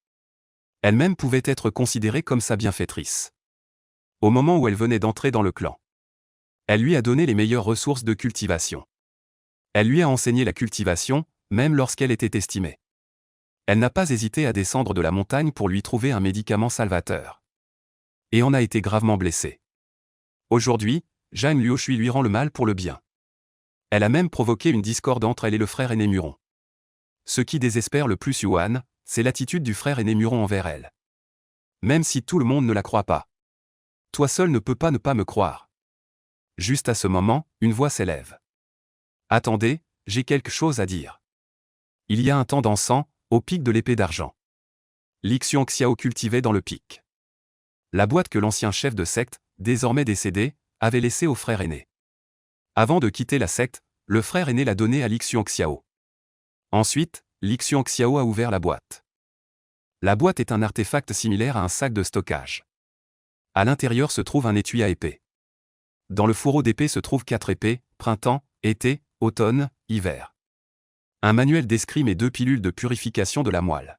Elle-même pouvait être considérée comme sa bienfaitrice. Au moment où elle venait d'entrer dans le clan, elle lui a donné les meilleures ressources de cultivation. Elle lui a enseigné la cultivation, même lorsqu'elle était estimée. Elle n'a pas hésité à descendre de la montagne pour lui trouver un médicament salvateur. Et en a été gravement blessée. Aujourd'hui, Zhang Luoshui lui rend le mal pour le bien. Elle a même provoqué une discorde entre elle et le frère aîné Muron. Ce qui désespère le plus Yuan, c'est l'attitude du frère aîné Muron envers elle. Même si tout le monde ne la croit pas. Toi seul ne peux pas ne pas me croire. Juste à ce moment, une voix s'élève. Attendez, j'ai quelque chose à dire. Il y a un temps d'encens, au pic de l'épée d'argent. Lixion Xiao cultivait dans le pic. La boîte que l'ancien chef de secte, désormais décédé, avait laissée au frère aîné. Avant de quitter la secte, le frère aîné l'a donnée à Lixion Xiao. Ensuite, Lixion Xiao a ouvert la boîte. La boîte est un artefact similaire à un sac de stockage. À l'intérieur se trouve un étui à épée. Dans le fourreau d'épée se trouvent 4 épées, printemps, été, automne, hiver. Un manuel d'escrime et 2 pilules de purification de la moelle.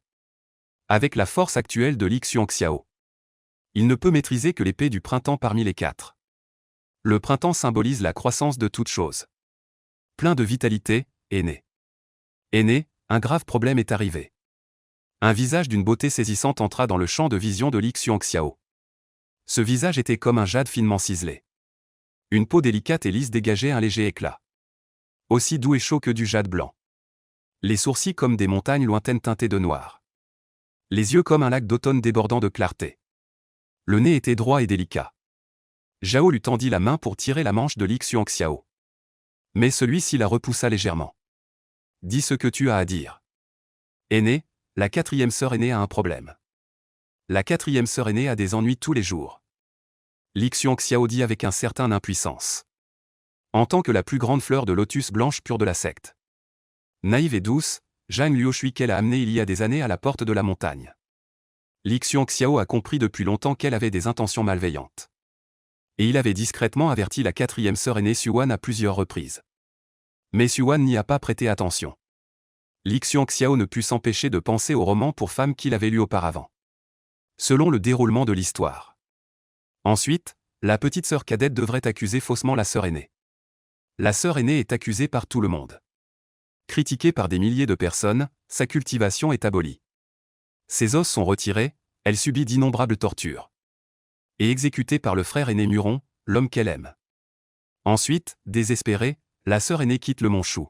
Avec la force actuelle de Lixion Xiao, il ne peut maîtriser que l'épée du printemps parmi les 4. Le printemps symbolise la croissance de toute chose. Plein de vitalité, aîné. Aîné, un grave problème est arrivé. Un visage d'une beauté saisissante entra dans le champ de vision de Lixion Xiao. Ce visage était comme un jade finement ciselé. Une peau délicate et lisse dégageait un léger éclat. Aussi doux et chaud que du jade blanc. Les sourcils comme des montagnes lointaines teintées de noir. Les yeux comme un lac d'automne débordant de clarté. Le nez était droit et délicat. Zhao lui tendit la main pour tirer la manche de Lixion Xiao. Mais celui-ci la repoussa légèrement. Dis ce que tu as à dire. Aîné, la quatrième sœur aînée a un problème. La quatrième sœur aînée a des ennuis tous les jours. Lixion Xiao dit avec un certain impuissance. En tant que la plus grande fleur de lotus blanche pure de la secte. Naïve et douce, Zhang Luoshui qu'elle a amenée il y a des années à la porte de la montagne. Lixion Xiao a compris depuis longtemps qu'elle avait des intentions malveillantes. Et il avait discrètement averti la quatrième sœur aînée Xuan à plusieurs reprises. Mais Xuan n'y a pas prêté attention. Lixion Xiao ne put s'empêcher de penser au roman pour femmes qu'il avait lu auparavant. Selon le déroulement de l'histoire. Ensuite, la petite sœur cadette devrait accuser faussement la sœur aînée. La sœur aînée est accusée par tout le monde. Critiquée par des milliers de personnes, sa cultivation est abolie. Ses os sont retirés, elle subit d'innombrables tortures. Et exécutée par le frère aîné Muron, l'homme qu'elle aime. Ensuite, désespérée, la sœur aînée quitte le mont Shu.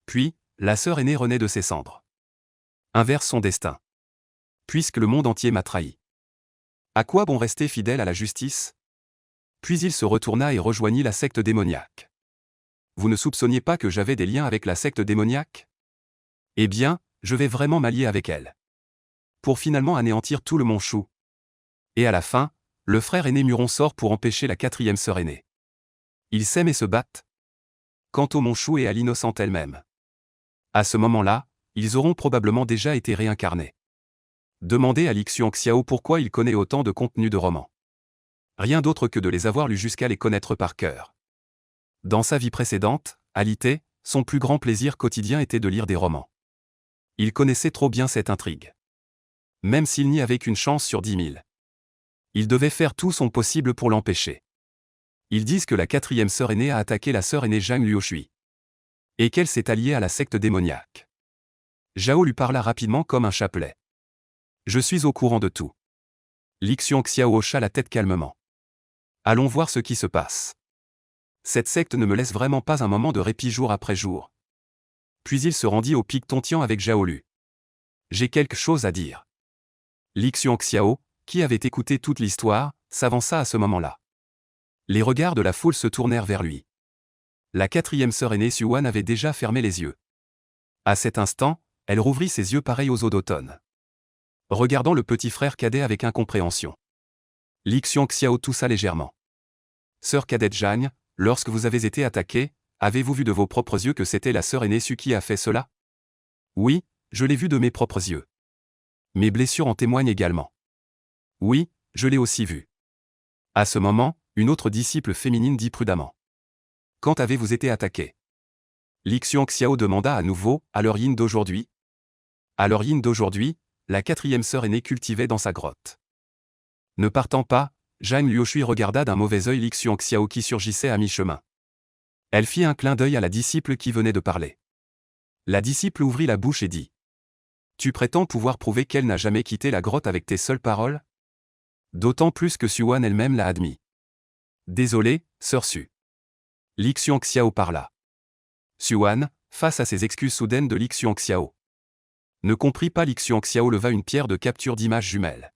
Puis, la sœur aînée renaît de ses cendres. Inverse son destin. Puisque le monde entier m'a trahi. À quoi bon rester fidèle à la justice? Puis il se retourna et rejoignit la secte démoniaque. Vous ne soupçonniez pas que j'avais des liens avec la secte démoniaque? Eh bien, je vais vraiment m'allier avec elle. Pour finalement anéantir tout le mont Shu. Et à la fin, le frère aîné Muron sort pour empêcher la quatrième sœur aînée. Ils s'aiment et se battent. Quant au mont Shu et à l'innocente elle-même. À ce moment-là, ils auront probablement déjà été réincarnés. Demandez à Lixuan Xiao pourquoi il connaît autant de contenu de romans. Rien d'autre que de les avoir lus jusqu'à les connaître par cœur. Dans sa vie précédente, à Lité, son plus grand plaisir quotidien était de lire des romans. Il connaissait trop bien cette intrigue. Même s'il n'y avait qu'une chance sur 10 000. Il devait faire tout son possible pour l'empêcher. Ils disent que la 4e sœur aînée a attaqué la sœur aînée Zhang Luoshui. Et qu'elle s'est alliée à la secte démoniaque. Zhao lui parla rapidement comme un chapelet. Je suis au courant de tout. Lixuan Xiao hocha la tête calmement. Allons voir ce qui se passe. Cette secte ne me laisse vraiment pas un moment de répit jour après jour. Puis il se rendit au pic Tontian avec Zhao Lu. J'ai quelque chose à dire. Lixuan Xiao, qui avait écouté toute l'histoire, s'avança à ce moment-là. Les regards de la foule se tournèrent vers lui. La 4e sœur aînée Xuan avait déjà fermé les yeux. À cet instant, elle rouvrit ses yeux pareils aux eaux d'automne. Regardant le petit frère cadet avec incompréhension. Lixuan Xiao toussa légèrement. Sœur cadette Zhang, lorsque vous avez été attaquée, avez-vous vu de vos propres yeux que c'était la sœur aînée Su qui a fait cela? Oui, je l'ai vu de mes propres yeux. Mes blessures en témoignent également. Oui, je l'ai aussi vu. À ce moment, une autre disciple féminine dit prudemment. Quand avez-vous été attaquée? Lixuan Xiao demanda à nouveau, à l'heure yin d'aujourd'hui? À l'heure yin d'aujourd'hui, la 4e sœur aînée cultivait dans sa grotte. Ne partant pas, Zhang Luoshui regarda d'un mauvais œil Lixuan Xiao qui surgissait à mi-chemin. Elle fit un clin d'œil à la disciple qui venait de parler. La disciple ouvrit la bouche et dit. Tu prétends pouvoir prouver qu'elle n'a jamais quitté la grotte avec tes seules paroles? D'autant plus que Xuan elle-même l'a admis. Désolé, sœur Su. Lixuan Xiao parla. Xuan, face à ces excuses soudaines de Lixuan Xiao. Ne comprit pas. Lixuan Xiao leva une pierre de capture d'image jumelle.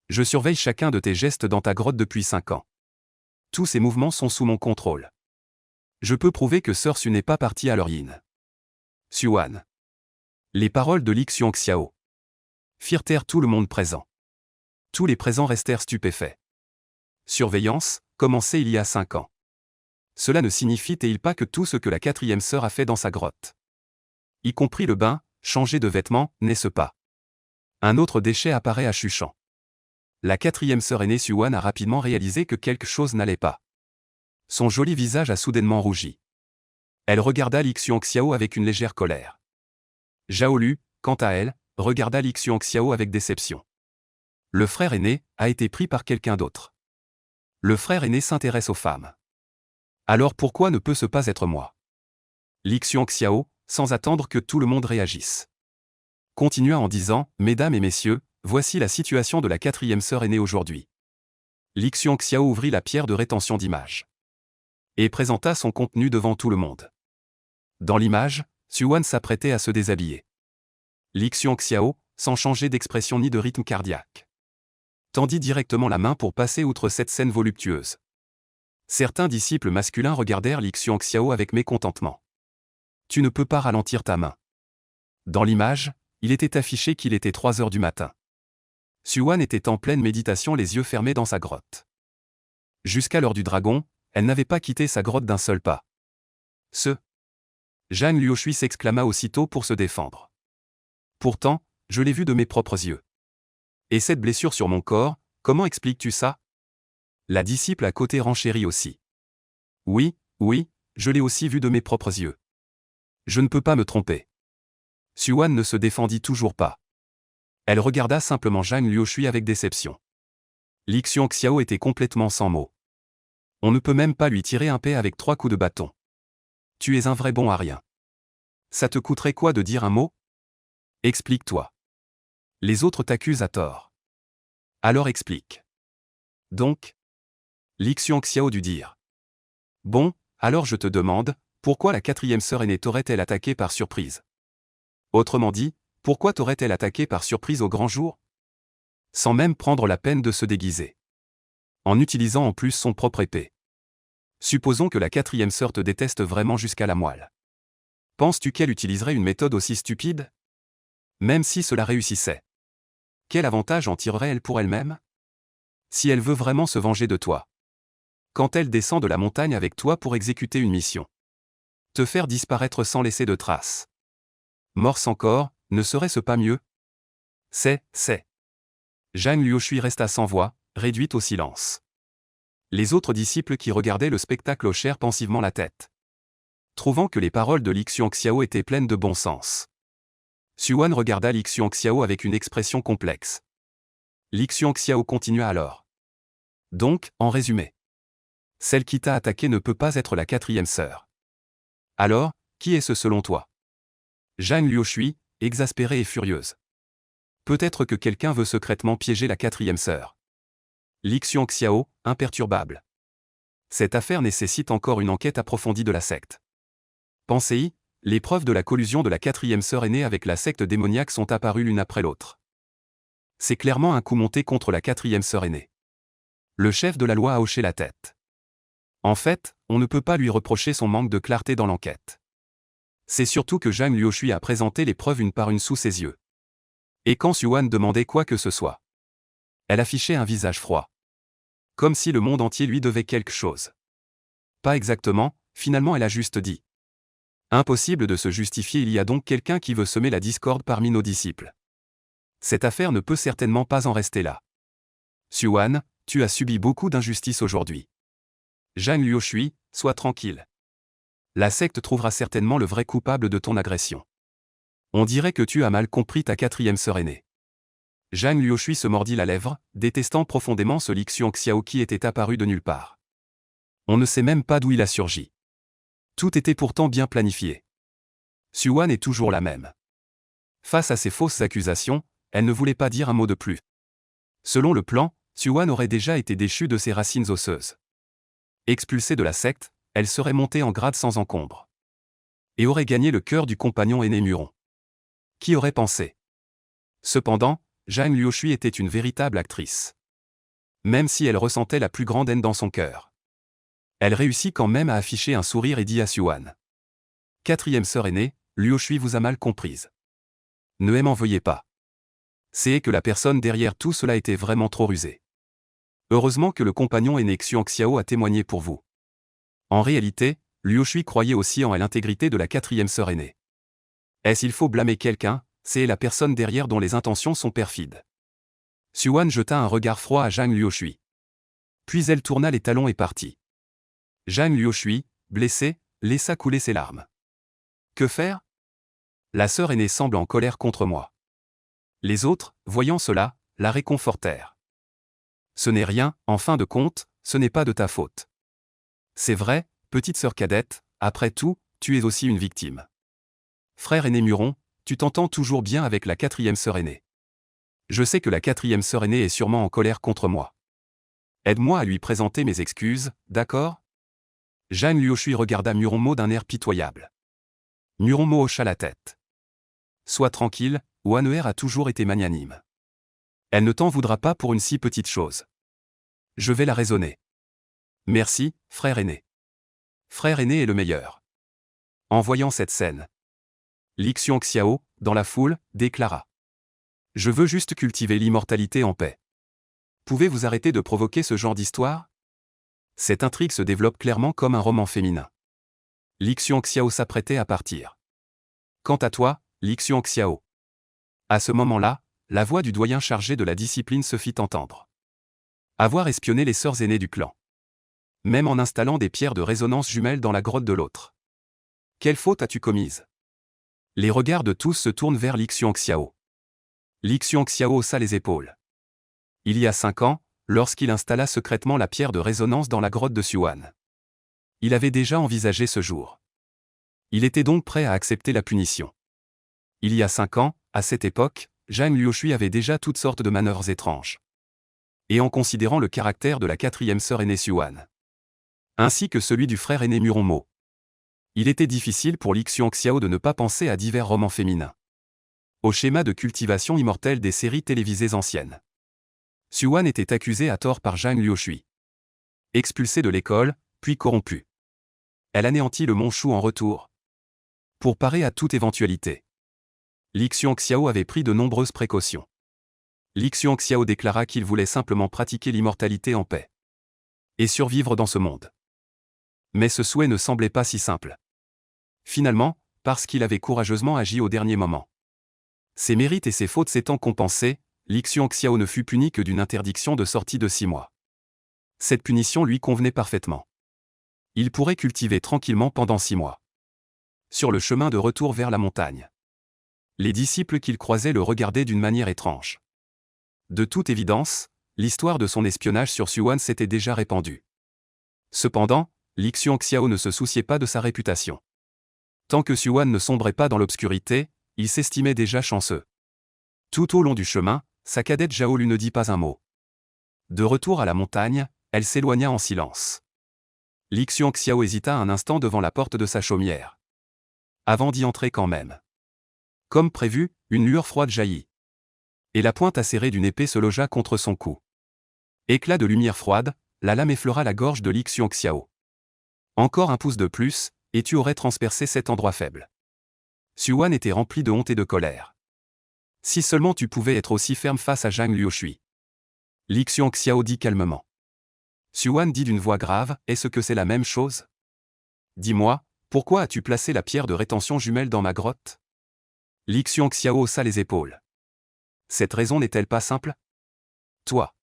Je surveille chacun de tes gestes dans ta grotte depuis 5 ans. Tous ces mouvements sont sous mon contrôle. Je peux prouver que sœur Su n'est pas partie à leur yin. Xuan. Les paroles de Lixuan Xiao firent taire tout le monde présent. Tous les présents restèrent stupéfaits. Surveillance, commencée il y a 5 ans. Cela ne signifie-t-il pas que tout ce que la 4e sœur a fait dans sa grotte, y compris le bain, changer de vêtements, n'est-ce pas? Un autre déchet apparaît à Chuchan. La 4e sœur aînée Xuan a rapidement réalisé que quelque chose n'allait pas. Son joli visage a soudainement rougi. Elle regarda Lixuan Xiao avec une légère colère. Zhao Lu, quant à elle, regarda Lixuan Xiao avec déception. Le frère aîné a été pris par quelqu'un d'autre. Le frère aîné s'intéresse aux femmes. Alors pourquoi ne peut-ce pas être moi? Lixuan Xiao, sans attendre que tout le monde réagisse, continua en disant, Mesdames et messieurs, voici la situation de la 4e sœur aînée aujourd'hui. Lixuan Xiao ouvrit la pierre de rétention d'image et présenta son contenu devant tout le monde. Dans l'image, Xuan s'apprêtait à se déshabiller. Lixuan Xiao, sans changer d'expression ni de rythme cardiaque, tendit directement la main pour passer outre cette scène voluptueuse. Certains disciples masculins regardèrent Lixuan Xiao avec mécontentement. Tu ne peux pas ralentir ta main. Dans l'image, il était affiché qu'il était 3 heures du matin. Xuan était en pleine méditation, les yeux fermés dans sa grotte. Jusqu'à l'heure du dragon, elle n'avait pas quitté sa grotte d'un seul pas. Zhang Luoshui s'exclama aussitôt pour se défendre. Pourtant, je l'ai vu de mes propres yeux. Et cette blessure sur mon corps, comment expliques-tu ça? La disciple à côté renchérit aussi. Oui, je l'ai aussi vu de mes propres yeux. Je ne peux pas me tromper. Xuan ne se défendit toujours pas. Elle regarda simplement Zhang Luoshui avec déception. Lixuan Xiao était complètement sans mots. On ne peut même pas lui tirer un paix avec 3 coups de bâton. Tu es un vrai bon à rien. Ça te coûterait quoi de dire un mot? Explique-toi. Les autres t'accusent à tort. Alors explique. Donc, Lixuan Xiao dut dire. Bon, alors je te demande, pourquoi la 4e sœur aînée t'aurait-elle attaqué par surprise? Autrement dit, pourquoi t'aurait-elle attaqué par surprise au grand jour? Sans même prendre la peine de se déguiser. En utilisant en plus son propre épée. Supposons que la 4e sœur te déteste vraiment jusqu'à la moelle. Penses-tu qu'elle utiliserait une méthode aussi stupide? Même si cela réussissait. Quel avantage en tirerait-elle pour elle-même? Si elle veut vraiment se venger de toi. Quand elle descend de la montagne avec toi pour exécuter une mission. Te faire disparaître sans laisser de traces. Mort sans corps, ne serait-ce pas mieux? C'est. Zhang Liushui resta sans voix, réduite au silence. Les autres disciples qui regardaient le spectacle hochèrent pensivement la tête, trouvant que les paroles de Li Xiao étaient pleines de bon sens. Xuan regarda Li Xiao avec une expression complexe. Li Xiao continua alors. Donc, en résumé, celle qui t'a attaqué ne peut pas être la quatrième sœur. Alors, qui est-ce selon toi? Zhang Liushui, exaspérée et furieuse. Peut-être que quelqu'un veut secrètement piéger la quatrième sœur. Li Xiao, imperturbable. Cette affaire nécessite encore une enquête approfondie de la secte. Pensez-y, les preuves de la collusion de la quatrième sœur aînée avec la secte démoniaque sont apparues l'une après l'autre. C'est clairement un coup monté contre la quatrième sœur aînée. Le chef de la loi a hoché la tête. En fait, on ne peut pas lui reprocher son manque de clarté dans l'enquête. C'est surtout que Zhang Liushui a présenté les preuves une par une sous ses yeux. Et quand Xuan demandait quoi que ce soit, elle affichait un visage froid. Comme si le monde entier lui devait quelque chose. Pas exactement, finalement elle a juste dit. Impossible de se justifier, il y a donc quelqu'un qui veut semer la discorde parmi nos disciples. Cette affaire ne peut certainement pas en rester là. Xuan, tu as subi beaucoup d'injustices aujourd'hui. Zhang Liushui, sois tranquille. La secte trouvera certainement le vrai coupable de ton agression. On dirait que tu as mal compris ta quatrième sœur aînée. Zhang Liushui se mordit la lèvre, détestant profondément ce Li Xiao qui était apparu de nulle part. On ne sait même pas d'où il a surgi. Tout était pourtant bien planifié. Xuan est toujours la même. Face à ces fausses accusations, elle ne voulait pas dire un mot de plus. Selon le plan, Xuan aurait déjà été déchue de ses racines osseuses. Expulsée de la secte, elle serait montée en grade sans encombre. Et aurait gagné le cœur du compagnon aîné Muron. Qui aurait pensé? Cependant, Zhang Liushui était une véritable actrice. Même si elle ressentait la plus grande haine dans son cœur. Elle réussit quand même à afficher un sourire et dit à Xuan. Quatrième sœur aînée, Liushui vous a mal comprise. Ne m'en veuillez pas. C'est que la personne derrière tout cela était vraiment trop rusée. Heureusement que le compagnon aîné Xiao a témoigné pour vous. En réalité, Liushui croyait aussi en l'intégrité de la quatrième sœur aînée. Est-ce il faut blâmer quelqu'un, c'est la personne derrière dont les intentions sont perfides. Xuan jeta un regard froid à Zhang Liushui. Puis elle tourna les talons et partit. Zhang Liushui, blessé, laissa couler ses larmes. Que faire? La sœur aînée semble en colère contre moi. Les autres, voyant cela, la réconfortèrent. Ce n'est rien, en fin de compte, ce n'est pas de ta faute. C'est vrai, petite sœur cadette, après tout, tu es aussi une victime. Frère aîné Muron, tu t'entends toujours bien avec la quatrième sœur aînée. Je sais que la quatrième sœur aînée est sûrement en colère contre moi. Aide-moi à lui présenter mes excuses, d'accord? Zhang Liushui regarda Muron Mo d'un air pitoyable. Muron Mo hocha la tête. Sois tranquille, Waner a toujours été magnanime. Elle ne t'en voudra pas pour une si petite chose. Je vais la raisonner. Merci, frère aîné. Frère aîné est le meilleur. En voyant cette scène, Li Xiao, dans la foule, déclara. Je veux juste cultiver l'immortalité en paix. Pouvez-vous arrêter de provoquer ce genre d'histoire? Cette intrigue se développe clairement comme un roman féminin. Li Xiao s'apprêtait à partir. Quant à toi, Li Xiao. À ce moment-là, la voix du doyen chargé de la discipline se fit entendre. Avoir espionné les sœurs aînées du clan. Même en installant des pierres de résonance jumelles dans la grotte de l'autre. Quelle faute as-tu commise? Les regards de tous se tournent vers Li Xiao. Li Xiao haussa les épaules. Il y a 5 ans, lorsqu'il installa secrètement la pierre de résonance dans la grotte de Xuan. Il avait déjà envisagé ce jour. Il était donc prêt à accepter la punition. Il y a 5 ans, à cette époque, Zhang Liushui avait déjà toutes sortes de manœuvres étranges. Et en considérant le caractère de la quatrième sœur aînée Xuan, ainsi que celui du frère aîné Muron Mo, il était difficile pour Li Xiao de ne pas penser à divers romans féminins. Au schéma de cultivation immortelle des séries télévisées anciennes. Xuan était accusée à tort par Zhang Liushui. Expulsée de l'école, puis corrompue. Elle anéantit le Mont Shu en retour. Pour parer à toute éventualité, Li Xiao avait pris de nombreuses précautions. Li Xiao déclara qu'il voulait simplement pratiquer l'immortalité en paix. Et survivre dans ce monde. Mais ce souhait ne semblait pas si simple. Finalement, parce qu'il avait courageusement agi au dernier moment. Ses mérites et ses fautes s'étant compensés, Li Xiao ne fut puni que d'une interdiction de sortie de 6 mois. Cette punition lui convenait parfaitement. Il pourrait cultiver tranquillement pendant 6 mois. Sur le chemin de retour vers la montagne, les disciples qu'il croisait le regardaient d'une manière étrange. De toute évidence, l'histoire de son espionnage sur Xuan s'était déjà répandue. Cependant, Li Xiao ne se souciait pas de sa réputation. Tant que Xuan ne sombrait pas dans l'obscurité, il s'estimait déjà chanceux. Tout au long du chemin, sa cadette Zhao Lu ne dit pas un mot. De retour à la montagne, elle s'éloigna en silence. Li Xiao hésita un instant devant la porte de sa chaumière. Avant d'y entrer quand même. Comme prévu, une lueur froide jaillit. Et la pointe acérée d'une épée se logea contre son cou. Éclat de lumière froide, la lame effleura la gorge de Li Xiao. Encore un pouce de plus, et tu aurais transpercé cet endroit faible. Xuan était rempli de honte et de colère. Si seulement tu pouvais être aussi ferme face à Zhang Luoshui. Li Xiao dit calmement. Xuan dit d'une voix grave, est-ce que c'est la même chose? Dis-moi, pourquoi as-tu placé la pierre de rétention jumelle dans ma grotte? Li Xiao haussa les épaules. Cette raison n'est-elle pas simple? Toi.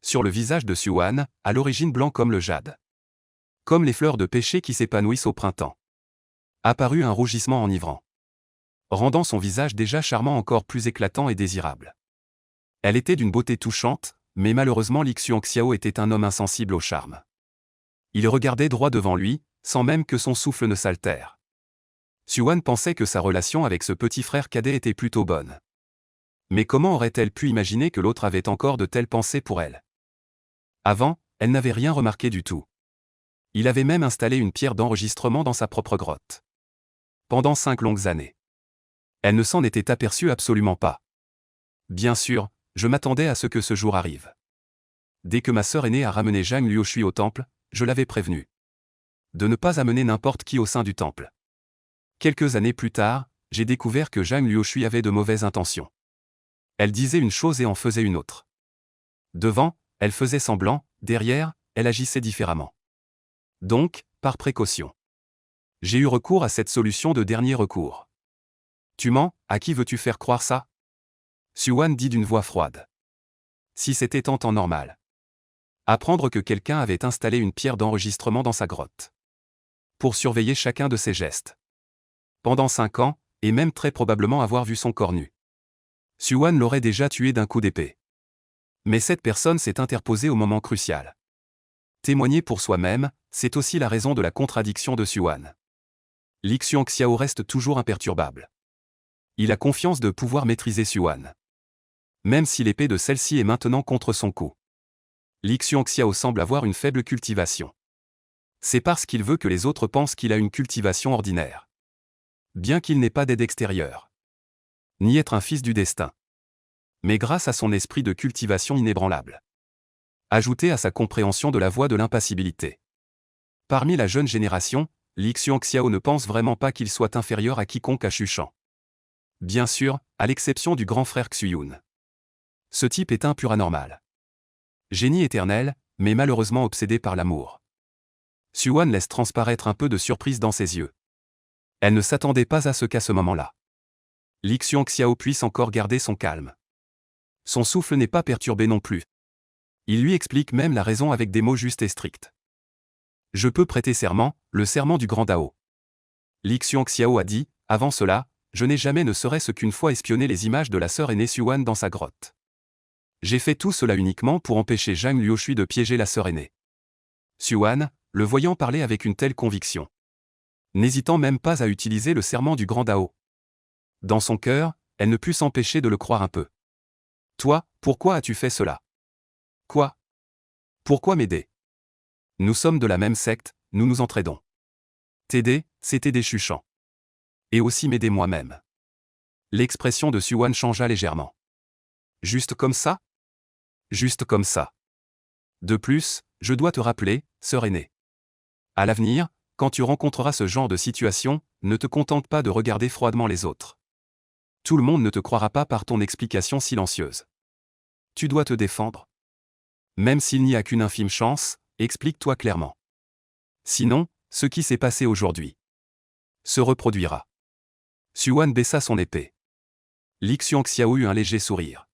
Sur le visage de Xuan, à l'origine blanc comme le jade. Comme les fleurs de pêcher qui s'épanouissent au printemps. Apparut un rougissement enivrant. Rendant son visage déjà charmant encore plus éclatant et désirable. Elle était d'une beauté touchante, mais malheureusement Li Xiao était un homme insensible au charme. Il regardait droit devant lui, sans même que son souffle ne s'altère. Xuan pensait que sa relation avec ce petit frère cadet était plutôt bonne. Mais comment aurait-elle pu imaginer que l'autre avait encore de telles pensées pour elle? Avant, elle n'avait rien remarqué du tout. Il avait même installé une pierre d'enregistrement dans sa propre grotte. Pendant 5 longues années. Elle ne s'en était aperçue absolument pas. Bien sûr, je m'attendais à ce que ce jour arrive. Dès que ma sœur aînée a ramené Zhang Luoshui au temple, je l'avais prévenu. De ne pas amener n'importe qui au sein du temple. Quelques années plus tard, j'ai découvert que Zhang Luoshui avait de mauvaises intentions. Elle disait une chose et en faisait une autre. Devant, elle faisait semblant, derrière, elle agissait différemment. Donc, par précaution. J'ai eu recours à cette solution de dernier recours. Tu mens, à qui veux-tu faire croire ça? Xuan dit d'une voix froide. Si c'était en temps normal. Apprendre que quelqu'un avait installé une pierre d'enregistrement dans sa grotte. Pour surveiller chacun de ses gestes. Pendant 5 ans, et même très probablement avoir vu son corps nu. Xuan l'aurait déjà tué d'un coup d'épée. Mais cette personne s'est interposée au moment crucial. Témoigner pour soi-même, c'est aussi la raison de la contradiction de Xuan. Li Xiao reste toujours imperturbable. Il a confiance de pouvoir maîtriser Xuan. Même si l'épée de celle-ci est maintenant contre son cou. Li Xiao semble avoir une faible cultivation. C'est parce qu'il veut que les autres pensent qu'il a une cultivation ordinaire. Bien qu'il n'ait pas d'aide extérieure. Ni être un fils du destin. Mais grâce à son esprit de cultivation inébranlable. Ajouté à sa compréhension de la voie de l'impassibilité. Parmi la jeune génération, Li Xiao ne pense vraiment pas qu'il soit inférieur à quiconque à Xuchan. Bien sûr, à l'exception du grand frère Xuyun. Ce type est un pur anormal. Génie éternel, mais malheureusement obsédé par l'amour. Xuan laisse transparaître un peu de surprise dans ses yeux. Elle ne s'attendait pas à ce qu'à ce moment-là. Li Xiao puisse encore garder son calme. Son souffle n'est pas perturbé non plus. Il lui explique même la raison avec des mots justes et stricts. Je peux prêter serment, le serment du grand Dao. Li Xiao a dit, avant cela, je n'ai jamais ne serait-ce qu'une fois espionné les images de la sœur aînée Xuan dans sa grotte. J'ai fait tout cela uniquement pour empêcher Zhang Luoshui de piéger la sœur aînée. Xuan, le voyant parler avec une telle conviction. N'hésitant même pas à utiliser le serment du grand Dao. Dans son cœur, elle ne put s'empêcher de le croire un peu. Toi, pourquoi as-tu fait cela? Quoi? Pourquoi m'aider? Nous sommes de la même secte, nous nous entraidons. T'aider, c'est aider Xuchan. Et aussi m'aider moi-même. L'expression de Xuan changea légèrement. Juste comme ça? Juste comme ça. De plus, je dois te rappeler, sœur aînée. À l'avenir, quand tu rencontreras ce genre de situation, ne te contente pas de regarder froidement les autres. Tout le monde ne te croira pas par ton explication silencieuse. Tu dois te défendre. Même s'il n'y a qu'une infime chance, explique-toi clairement. Sinon, ce qui s'est passé aujourd'hui se reproduira. Xuan baissa son épée. Li Xiao eut un léger sourire.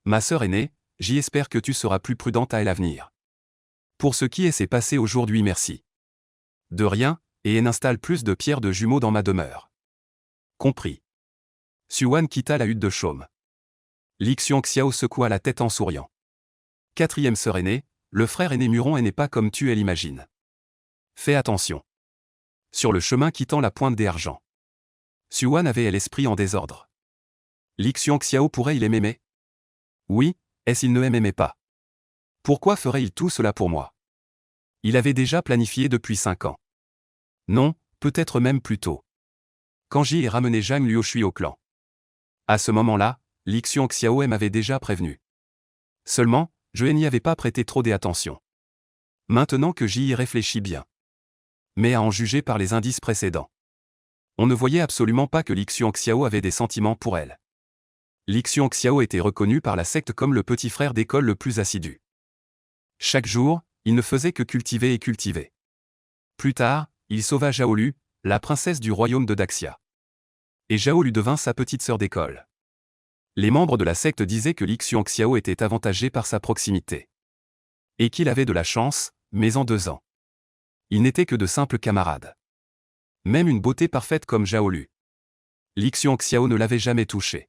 Ma sœur aînée, j'espère que tu seras plus prudente à l'avenir. Pour ce qui s'est passé aujourd'hui, merci. De rien, et n'installe plus de pierres de jumeaux dans ma demeure. Compris. Xuan quitta la hutte de chaume. Li Xiao secoua la tête en souriant. Quatrième sœur aînée, le frère aîné Muron n'est pas comme tu l'imagines. Fais attention. Sur le chemin quittant la pointe des Argents, Xuan avait l'esprit en désordre. Li Xiao pourrait-il m'aimer? Oui, est-ce il ne m'aimait pas? Pourquoi ferait-il tout cela pour moi? Il avait déjà planifié depuis 5 ans. Non, peut-être même plus tôt. Quand j'y ai ramené Zhang Luoshui au clan. À ce moment-là, Li Xiao m'avait déjà prévenu. Seulement, je n'y avais pas prêté trop d'attention. Maintenant que j'y ai réfléchi bien. Mais à en juger par les indices précédents, on ne voyait absolument pas que Li Xiao avait des sentiments pour elle. Li Xiao était reconnu par la secte comme le petit frère d'école le plus assidu. Chaque jour, il ne faisait que cultiver et cultiver. Plus tard, il sauva Zhaolu, la princesse du royaume de Daxia. Et Zhaolu devint sa petite sœur d'école. Les membres de la secte disaient que Li Xiao était avantagé par sa proximité. Et qu'il avait de la chance, mais en 2 ans. Ils n'étaient que de simples camarades. Même une beauté parfaite comme Zhaolu. Li Xiao ne l'avait jamais touchée.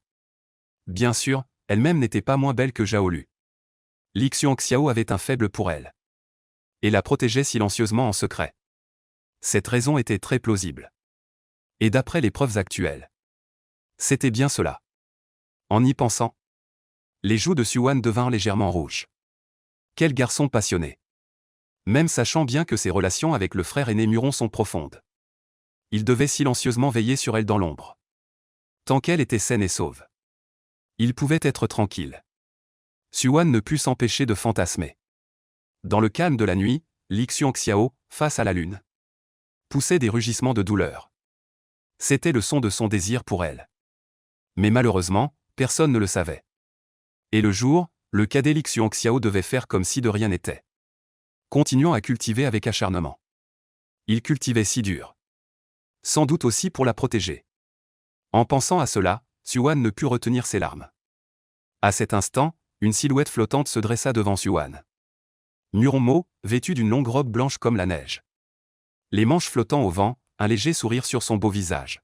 Bien sûr, elle-même n'était pas moins belle que Zhaolu. Li Xiao avait un faible pour elle. Et la protégeait silencieusement en secret. Cette raison était très plausible. Et d'après les preuves actuelles, c'était bien cela. En y pensant, les joues de Xuan devinrent légèrement rouges. Quel garçon passionné. Même sachant bien que ses relations avec le frère aîné Muron sont profondes. Il devait silencieusement veiller sur elle dans l'ombre. Tant qu'elle était saine et sauve. Il pouvait être tranquille. Xuan ne put s'empêcher de fantasmer. Dans le calme de la nuit, Li Xiao, face à la lune, poussait des rugissements de douleur. C'était le son de son désir pour elle. Mais malheureusement, personne ne le savait. Et le jour, le cadet Li Xiao devait faire comme si de rien n'était. Continuant à cultiver avec acharnement. Il cultivait si dur. Sans doute aussi pour la protéger. En pensant à cela, Xuan ne put retenir ses larmes. À cet instant, une silhouette flottante se dressa devant Xuan. Muron, vêtu d'une longue robe blanche comme la neige. Les manches flottant au vent, un léger sourire sur son beau visage.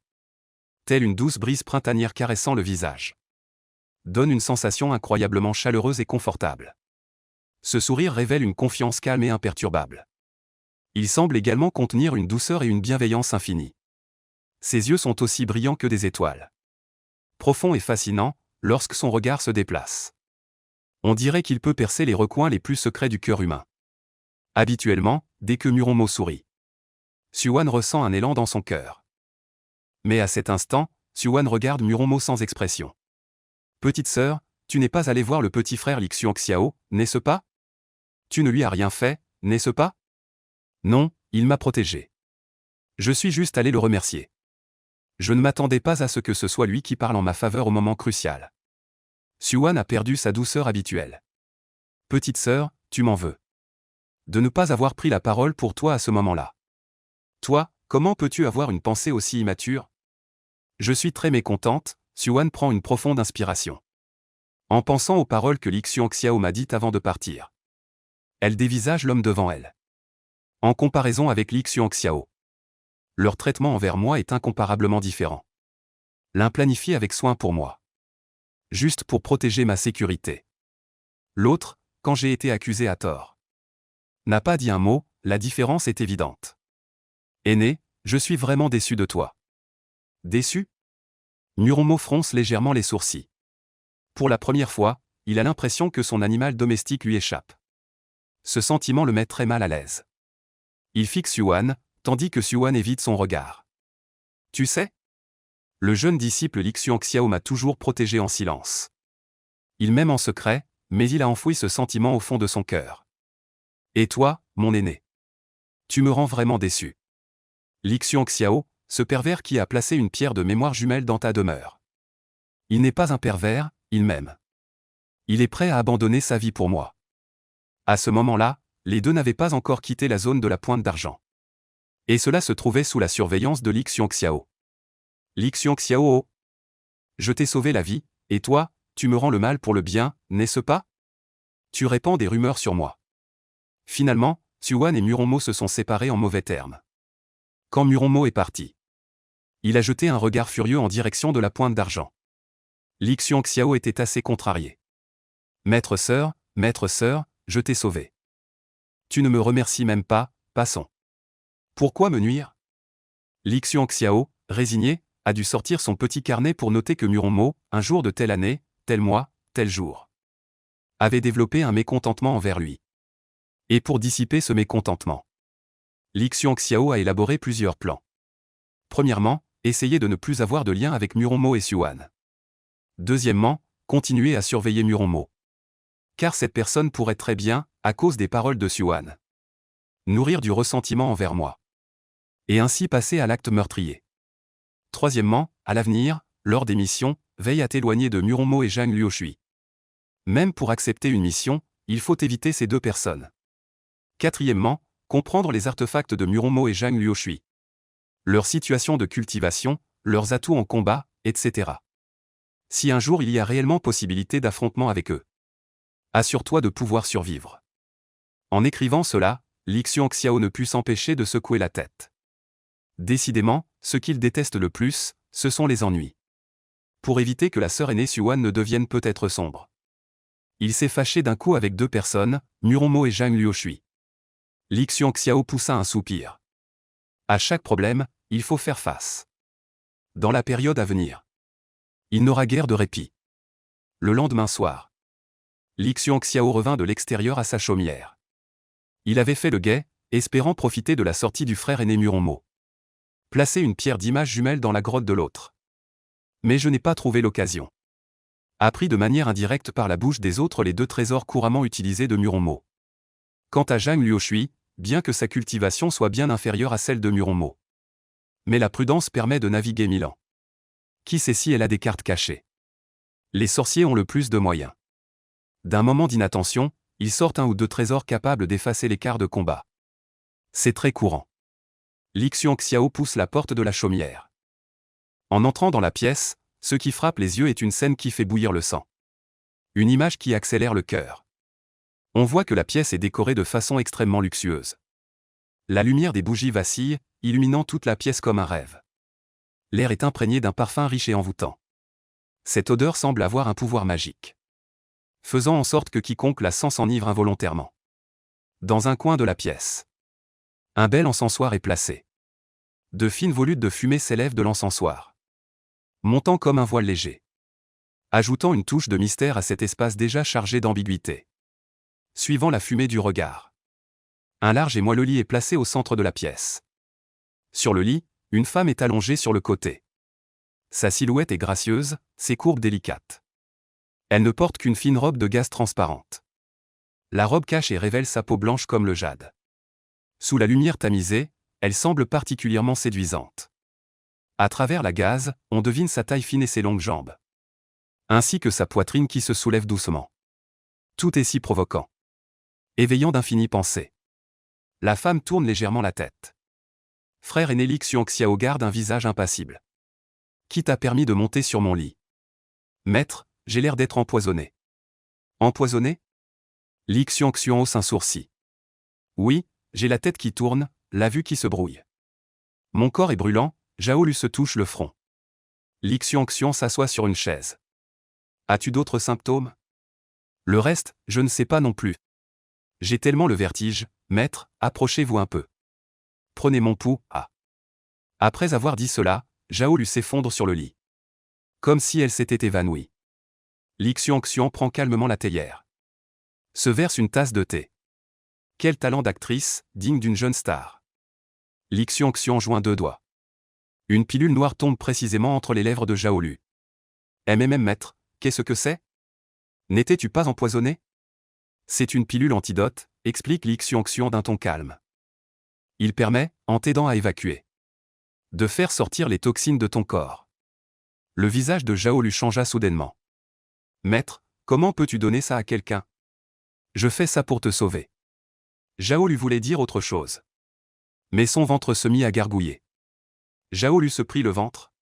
Telle une douce brise printanière caressant le visage. Donne une sensation incroyablement chaleureuse et confortable. Ce sourire révèle une confiance calme et imperturbable. Il semble également contenir une douceur et une bienveillance infinie. Ses yeux sont aussi brillants que des étoiles. Profond et fascinant, lorsque son regard se déplace. On dirait qu'il peut percer les recoins les plus secrets du cœur humain. Habituellement, dès que Muron sourit, Xuan ressent un élan dans son cœur. Mais à cet instant, Xuan regarde Muron sans expression. Petite sœur, tu n'es pas allée voir le petit frère Li Xiao, n'est-ce pas? Tu ne lui as rien fait, n'est-ce pas? Non, il m'a protégé. Je suis juste allé le remercier. Je ne m'attendais pas à ce que ce soit lui qui parle en ma faveur au moment crucial. Xuan a perdu sa douceur habituelle. Petite sœur, tu m'en veux. De ne pas avoir pris la parole pour toi à ce moment-là. Toi, comment peux-tu avoir une pensée aussi immature? Je suis très mécontente, Xuan prend une profonde inspiration. En pensant aux paroles que Li Xiao m'a dites avant de partir. Elle dévisage l'homme devant elle. En comparaison avec Li Xiao, leur traitement envers moi est incomparablement différent. L'un planifié avec soin pour moi. Juste pour protéger ma sécurité. L'autre, quand j'ai été accusé à tort. N'a pas dit un mot, la différence est évidente. Aîné, je suis vraiment déçu de toi. Déçu? Muron fronce légèrement les sourcils. Pour la première fois, il a l'impression que son animal domestique lui échappe. Ce sentiment le met très mal à l'aise. Il fixe Xuan, tandis que Xuan évite son regard. Tu sais? Le jeune disciple Li Xiao m'a toujours protégé en silence. Il m'aime en secret, mais il a enfoui ce sentiment au fond de son cœur. Et toi, mon aîné? Tu me rends vraiment déçu. Li Xiao, ce pervers qui a placé une pierre de mémoire jumelle dans ta demeure. Il n'est pas un pervers, il m'aime. Il est prêt à abandonner sa vie pour moi. À ce moment-là, les deux n'avaient pas encore quitté la zone de la pointe d'argent. Et cela se trouvait sous la surveillance de Li Xiao. Li Xiao. Je t'ai sauvé la vie, et toi, tu me rends le mal pour le bien, n'est-ce pas? Tu répands des rumeurs sur moi. Finalement, Xuan et Muronmo se sont séparés en mauvais termes. Quand Muronmo est parti, il a jeté un regard furieux en direction de la pointe d'argent. Li Xiao était assez contrarié. Maître sœur, je t'ai sauvé. Tu ne me remercies même pas, passons. Pourquoi me nuire? Li Xiao, résigné, a dû sortir son petit carnet pour noter que Muronmo, un jour de telle année, tel mois, tel jour, avait développé un mécontentement envers lui. Et pour dissiper ce mécontentement, Li Xiao a élaboré plusieurs plans. Premièrement, essayer de ne plus avoir de lien avec Muronmo et Xuan. Deuxièmement, continuer à surveiller Muronmo. Car cette personne pourrait très bien, à cause des paroles de Xuan, nourrir du ressentiment envers moi. Et ainsi passer à l'acte meurtrier. Troisièmement, à l'avenir, lors des missions, veille à t'éloigner de Muronmo et Zhang Liushui. Même pour accepter une mission, il faut éviter ces deux personnes. Quatrièmement, comprendre les artefacts de Muronmo et Zhang Liushui. Leur situation de cultivation, leurs atouts en combat, etc. Si un jour il y a réellement possibilité d'affrontement avec eux, assure-toi de pouvoir survivre. En écrivant cela, Li Xiao ne put s'empêcher de secouer la tête. Décidément, ce qu'il déteste le plus, ce sont les ennuis. Pour éviter que la sœur aînée Xuan ne devienne peut-être sombre, il s'est fâché d'un coup avec deux personnes, Muronmo et Zhang Liushui. Li Xiao poussa un soupir. À chaque problème, il faut faire face. Dans la période à venir, il n'aura guère de répit. Le lendemain soir, Li Xiao revint de l'extérieur à sa chaumière. Il avait fait le guet, espérant profiter de la sortie du frère aîné Muronmo. Placer une pierre d'image jumelle dans la grotte de l'autre. Mais je n'ai pas trouvé l'occasion. Appris de manière indirecte par la bouche des autres les deux trésors couramment utilisés de Muronmo. Quant à Zhang Liushui, bien que sa cultivation soit bien inférieure à celle de Muronmo, mais la prudence permet de naviguer 1000 ans. Qui sait si elle a des cartes cachées? Les sorciers ont le plus de moyens. D'un moment d'inattention, ils sortent un ou deux trésors capables d'effacer l'écart de combat. C'est très courant. Li Xiao pousse la porte de la chaumière. En entrant dans la pièce, ce qui frappe les yeux est une scène qui fait bouillir le sang. Une image qui accélère le cœur. On voit que la pièce est décorée de façon extrêmement luxueuse. La lumière des bougies vacille, illuminant toute la pièce comme un rêve. L'air est imprégné d'un parfum riche et envoûtant. Cette odeur semble avoir un pouvoir magique, faisant en sorte que quiconque la sent s'enivre involontairement. Dans un coin de la pièce, un bel encensoir est placé. De fines volutes de fumée s'élèvent de l'encensoir, montant comme un voile léger, ajoutant une touche de mystère à cet espace déjà chargé d'ambiguïté. Suivant la fumée du regard, un large et moelleux lit est placé au centre de la pièce. Sur le lit, une femme est allongée sur le côté. Sa silhouette est gracieuse, ses courbes délicates. Elle ne porte qu'une fine robe de gaze transparente. La robe cache et révèle sa peau blanche comme le jade. Sous la lumière tamisée, elle semble particulièrement séduisante. À travers la gaze, on devine sa taille fine et ses longues jambes, ainsi que sa poitrine qui se soulève doucement. Tout est si provoquant, éveillant d'infinies pensées. La femme tourne légèrement la tête. Frère aîné Li Xiao garde un visage impassible. Qui t'a permis de monter sur mon lit? Maître, j'ai l'air d'être empoisonné. Empoisonné? Li Xiao hausse un sourcil. Oui, j'ai la tête qui tourne, la vue qui se brouille. Mon corps est brûlant, Zhao Lu se touche le front. Li Xiao s'assoit sur une chaise. As-tu d'autres symptômes? Le reste, je ne sais pas non plus. J'ai tellement le vertige, maître, approchez-vous un peu. Prenez mon pouls, ah. Après avoir dit cela, Zhao Lu s'effondre sur le lit, comme si elle s'était évanouie. Li Xiao prend calmement la théière, se verse une tasse de thé. Quel talent d'actrice, digne d'une jeune star. Li Xiao joint deux doigts. Une pilule noire tombe précisément entre les lèvres de Zhao Lu. Maître, qu'est-ce que c'est? N'étais-tu pas empoisonné? C'est une pilule antidote, explique Li Xiao d'un ton calme. Il permet, en t'aidant à évacuer, de faire sortir les toxines de ton corps. Le visage de Zhao Lu changea soudainement. Maître, comment peux-tu donner ça à quelqu'un? Je fais ça pour te sauver. Zhao Lu voulait dire autre chose, mais son ventre se mit à gargouiller. Zhao Lu se prit le ventre.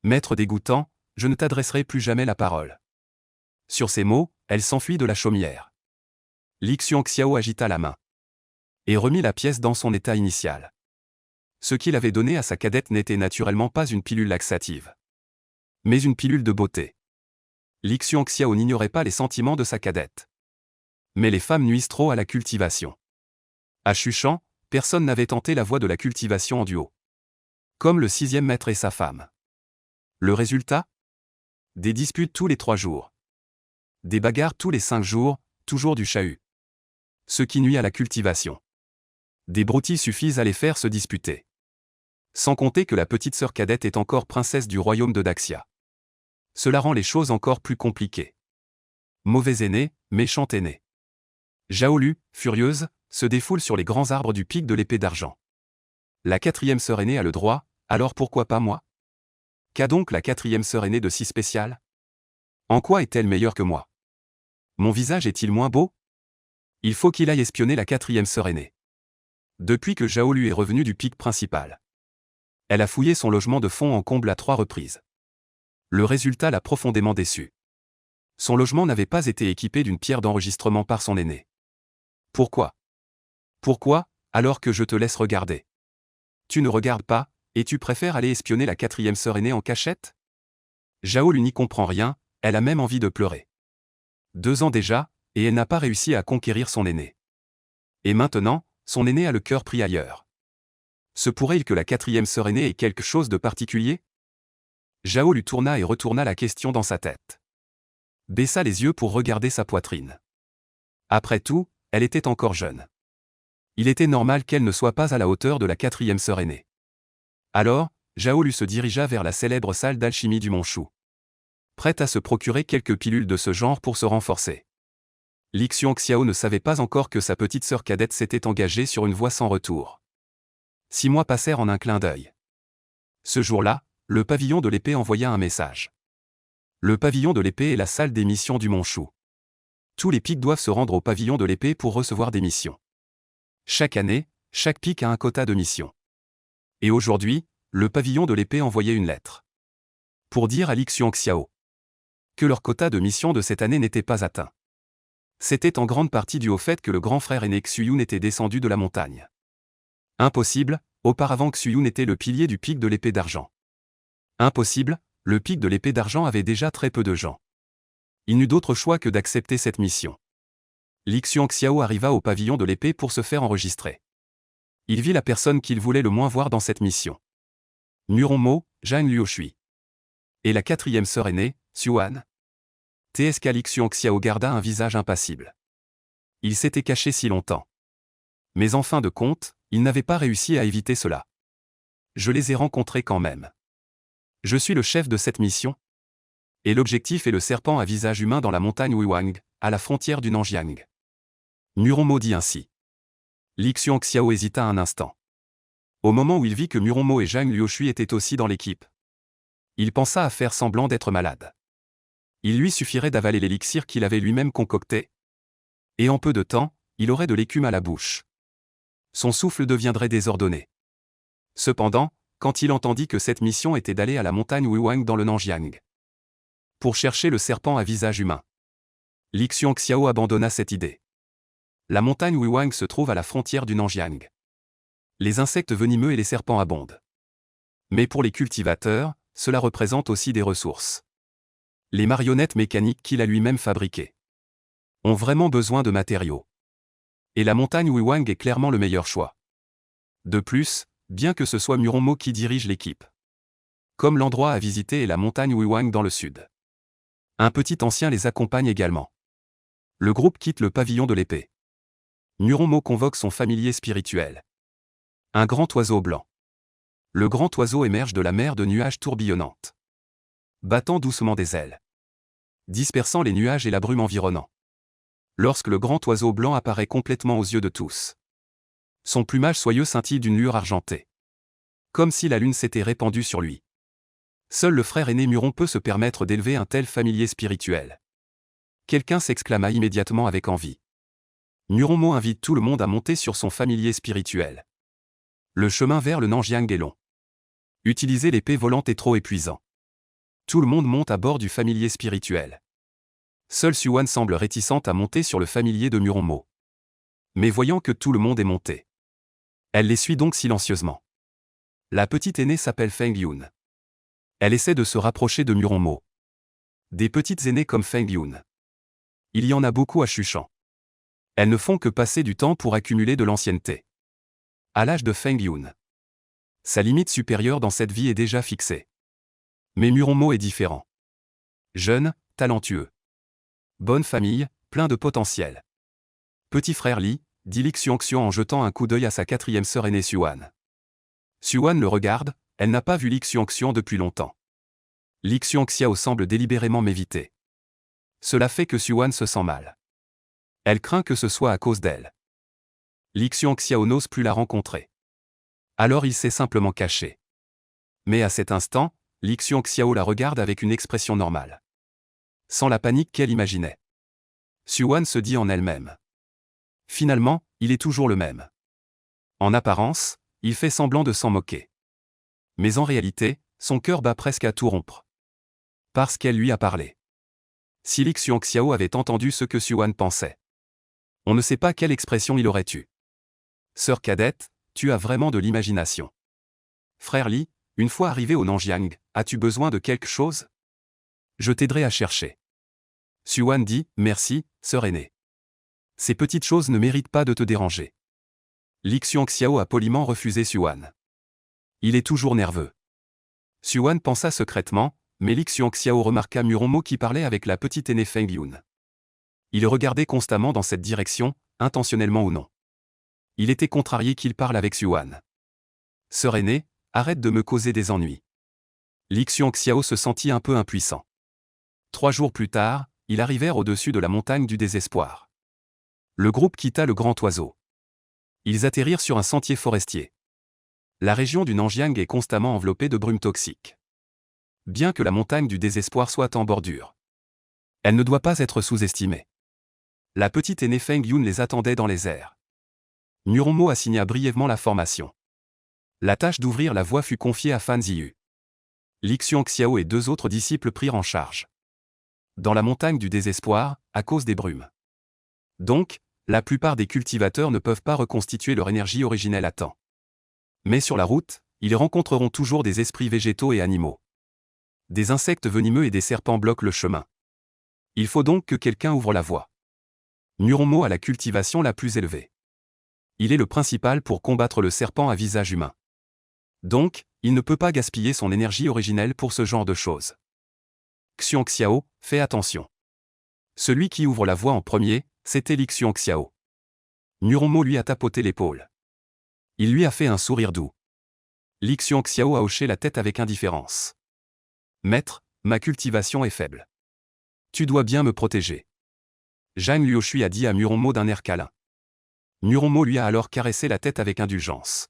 Maître dégoûtant, je ne t'adresserai plus jamais la parole. Sur ces mots, elle s'enfuit de la chaumière. Li Xiao agita la main et remit la pièce dans son état initial. Ce qu'il avait donné à sa cadette n'était naturellement pas une pilule laxative, mais une pilule de beauté. Li Xiao n'ignorait pas les sentiments de sa cadette. Mais les femmes nuisent trop à la cultivation. À Chuchan, personne n'avait tenté la voie de la cultivation en duo. Comme le 6e maître et sa femme. Le résultat? Des disputes tous les 3 jours. Des bagarres tous les 5 jours, toujours du chahut. Ce qui nuit à la cultivation. Des broutilles suffisent à les faire se disputer. Sans compter que la petite sœur cadette est encore princesse du royaume de Daxia. Cela rend les choses encore plus compliquées. Mauvais aîné, méchant aîné. Zhaolu, furieuse, se défoule sur les grands arbres du pic de l'épée d'argent. La 4e sœur aînée a le droit, alors pourquoi pas moi? Qu'a donc la 4e sœur aînée de si spécial? En quoi est-elle meilleure que moi? Mon visage est-il moins beau? Il faut qu'il aille espionner la 4e sœur aînée. Depuis que Zhaolu est revenue du pic principal, elle a fouillé son logement de fond en comble à 3 reprises. Le résultat l'a profondément déçu. Son logement n'avait pas été équipé d'une pierre d'enregistrement par son aîné. Pourquoi? Pourquoi, alors que je te laisse regarder? Tu ne regardes pas, et tu préfères aller espionner la 4e sœur aînée en cachette? Zhaolu n'y comprend rien, elle a même envie de pleurer. 2 ans déjà, et elle n'a pas réussi à conquérir son aîné. Et maintenant, son aîné a le cœur pris ailleurs. Se pourrait-il que la 4e sœur aînée ait quelque chose de particulier? Zhao lui tourna et retourna la question dans sa tête. Baissa les yeux pour regarder sa poitrine. Après tout, elle était encore jeune. Il était normal qu'elle ne soit pas à la hauteur de la 4e sœur aînée. Alors, Zhao Lu se dirigea vers la célèbre salle d'alchimie du Mont Shu. Prête à se procurer quelques pilules de ce genre pour se renforcer. Li Xiao ne savait pas encore que sa petite sœur cadette s'était engagée sur une voie sans retour. 6 mois passèrent en un clin d'œil. Ce jour-là, le pavillon de l'épée envoya un message. Le pavillon de l'épée est la salle des missions du Mont Shu. Tous les pics doivent se rendre au pavillon de l'épée pour recevoir des missions. Chaque année, chaque pic a un quota de missions. Et aujourd'hui, le pavillon de l'épée envoyait une lettre. Pour dire à Li Xiao que leur quota de missions de cette année n'était pas atteint. C'était en grande partie dû au fait que le grand frère aîné Xuyun était descendu de la montagne. Impossible, auparavant Xuyun était le pilier du pic de l'épée d'argent. Impossible, le pic de l'épée d'argent avait déjà très peu de gens. Il n'eut d'autre choix que d'accepter cette mission. Li Xiao arriva au pavillon de l'épée pour se faire enregistrer. Il vit la personne qu'il voulait le moins voir dans cette mission. Muronmo, Zhang Luoshui. Et la 4e sœur aînée, Xuan. TSK Li Xiao garda un visage impassible. Il s'était caché si longtemps. Mais en fin de compte, il n'avait pas réussi à éviter cela. Je les ai rencontrés quand même. Je suis le chef de cette mission. Et l'objectif est le serpent à visage humain dans la montagne Wuiwang, à la frontière du Nanjiang. Muronmo dit ainsi. Li Xiao hésita un instant. Au moment où il vit que Muronmo et Zhang Luoshui étaient aussi dans l'équipe, il pensa à faire semblant d'être malade. Il lui suffirait d'avaler l'élixir qu'il avait lui-même concocté. Et en peu de temps, il aurait de l'écume à la bouche. Son souffle deviendrait désordonné. Cependant, quand il entendit que cette mission était d'aller à la montagne Wuiwang dans le Nanjiang, pour chercher le serpent à visage humain, Li Xiao abandonna cette idée. La montagne Wuiwang se trouve à la frontière du Nanjiang. Les insectes venimeux et les serpents abondent. Mais pour les cultivateurs, cela représente aussi des ressources. Les marionnettes mécaniques qu'il a lui-même fabriquées ont vraiment besoin de matériaux. Et la montagne Wuiwang est clairement le meilleur choix. De plus, bien que ce soit Muronmo qui dirige l'équipe, comme l'endroit à visiter est la montagne Wuiwang dans le sud, un petit ancien les accompagne également. Le groupe quitte le pavillon de l'épée. Muronmo convoque son familier spirituel. Un grand oiseau blanc. Le grand oiseau émerge de la mer de nuages tourbillonnantes, battant doucement des ailes, dispersant les nuages et la brume environnant. Lorsque le grand oiseau blanc apparaît complètement aux yeux de tous, son plumage soyeux scintille d'une lueur argentée, comme si la lune s'était répandue sur lui. Seul le frère aîné Muron peut se permettre d'élever un tel familier spirituel. Quelqu'un s'exclama immédiatement avec envie. Muronmo invite tout le monde à monter sur son familier spirituel. Le chemin vers le Nanjiang est long. Utiliser l'épée volante est trop épuisant. Tout le monde monte à bord du familier spirituel. Seule Xuan semble réticente à monter sur le familier de Muronmo. Mais voyant que tout le monde est monté, elle les suit donc silencieusement. La petite aînée s'appelle Feng Yun. Elle essaie de se rapprocher de Muronmo. Des petites aînées comme Feng Yun, il y en a beaucoup à Xuchan. Elles ne font que passer du temps pour accumuler de l'ancienneté. À l'âge de Feng Yun, sa limite supérieure dans cette vie est déjà fixée. Mais Muronmo est différent. Jeune, talentueux. Bonne famille, plein de potentiel. Petit frère Li, dit Li Xuanxian en jetant un coup d'œil à sa quatrième sœur aînée Xuan. Xuan le regarde, elle n'a pas vu Li Xuanxian depuis longtemps. Li Xuanxiao semble délibérément m'éviter. Cela fait que Xuan se sent mal. Elle craint que ce soit à cause d'elle. Li Xuanxiao n'ose plus la rencontrer. Alors il s'est simplement caché. Mais à cet instant, Li Xuanxiao la regarde avec une expression normale. Sans la panique qu'elle imaginait. Xuan se dit en elle-même. Finalement, il est toujours le même. En apparence, il fait semblant de s'en moquer. Mais en réalité, son cœur bat presque à tout rompre. Parce qu'elle lui a parlé. Si Li Xuanxiao avait entendu ce que Xuan pensait, on ne sait pas quelle expression il aurait eue. Sœur cadette, tu as vraiment de l'imagination. Frère Li, une fois arrivé au Nanjiang, as-tu besoin de quelque chose? Je t'aiderai à chercher. Xuan dit, merci, sœur aînée. Ces petites choses ne méritent pas de te déranger. Li Xuanxiao a poliment refusé Xuan. Il est toujours nerveux. Xuan pensa secrètement, mais Li Xuanxiao remarqua Muronmo qui parlait avec la petite aînée Feng Yun. Il regardait constamment dans cette direction, intentionnellement ou non. Il était contrarié qu'il parle avec Xuan. Sœur aînée, arrête de me causer des ennuis. Li Xuanxiao se sentit un peu impuissant. 3 jours plus tard, ils arrivèrent au-dessus de la montagne du désespoir. Le groupe quitta le Grand Oiseau. Ils atterrirent sur un sentier forestier. La région du Nanjiang est constamment enveloppée de brumes toxiques. Bien que la montagne du désespoir soit en bordure, elle ne doit pas être sous-estimée. La petite aînée Feng Yun les attendait dans les airs. Muronmo assigna brièvement la formation. La tâche d'ouvrir la voie fut confiée à Fan Ziyu. Li Xuanxiao et 2 autres disciples prirent en charge. Dans la montagne du désespoir, à cause des brumes. Donc, la plupart des cultivateurs ne peuvent pas reconstituer leur énergie originelle à temps. Mais sur la route, ils rencontreront toujours des esprits végétaux et animaux. Des insectes venimeux et des serpents bloquent le chemin. Il faut donc que quelqu'un ouvre la voie. Muronmo a la cultivation la plus élevée. Il est le principal pour combattre le serpent à visage humain. Donc, il ne peut pas gaspiller son énergie originelle pour ce genre de choses. Xuanxiao, fais attention. Celui qui ouvre la voie en premier, c'était Li Xuanxiao. Muronmo lui a tapoté l'épaule. Il lui a fait un sourire doux. Li Xuanxiao a hoché la tête avec indifférence. Maître, ma cultivation est faible. Tu dois bien me protéger. Zhang Luoshui a dit à Muronmo d'un air câlin. Muronmo lui a alors caressé la tête avec indulgence.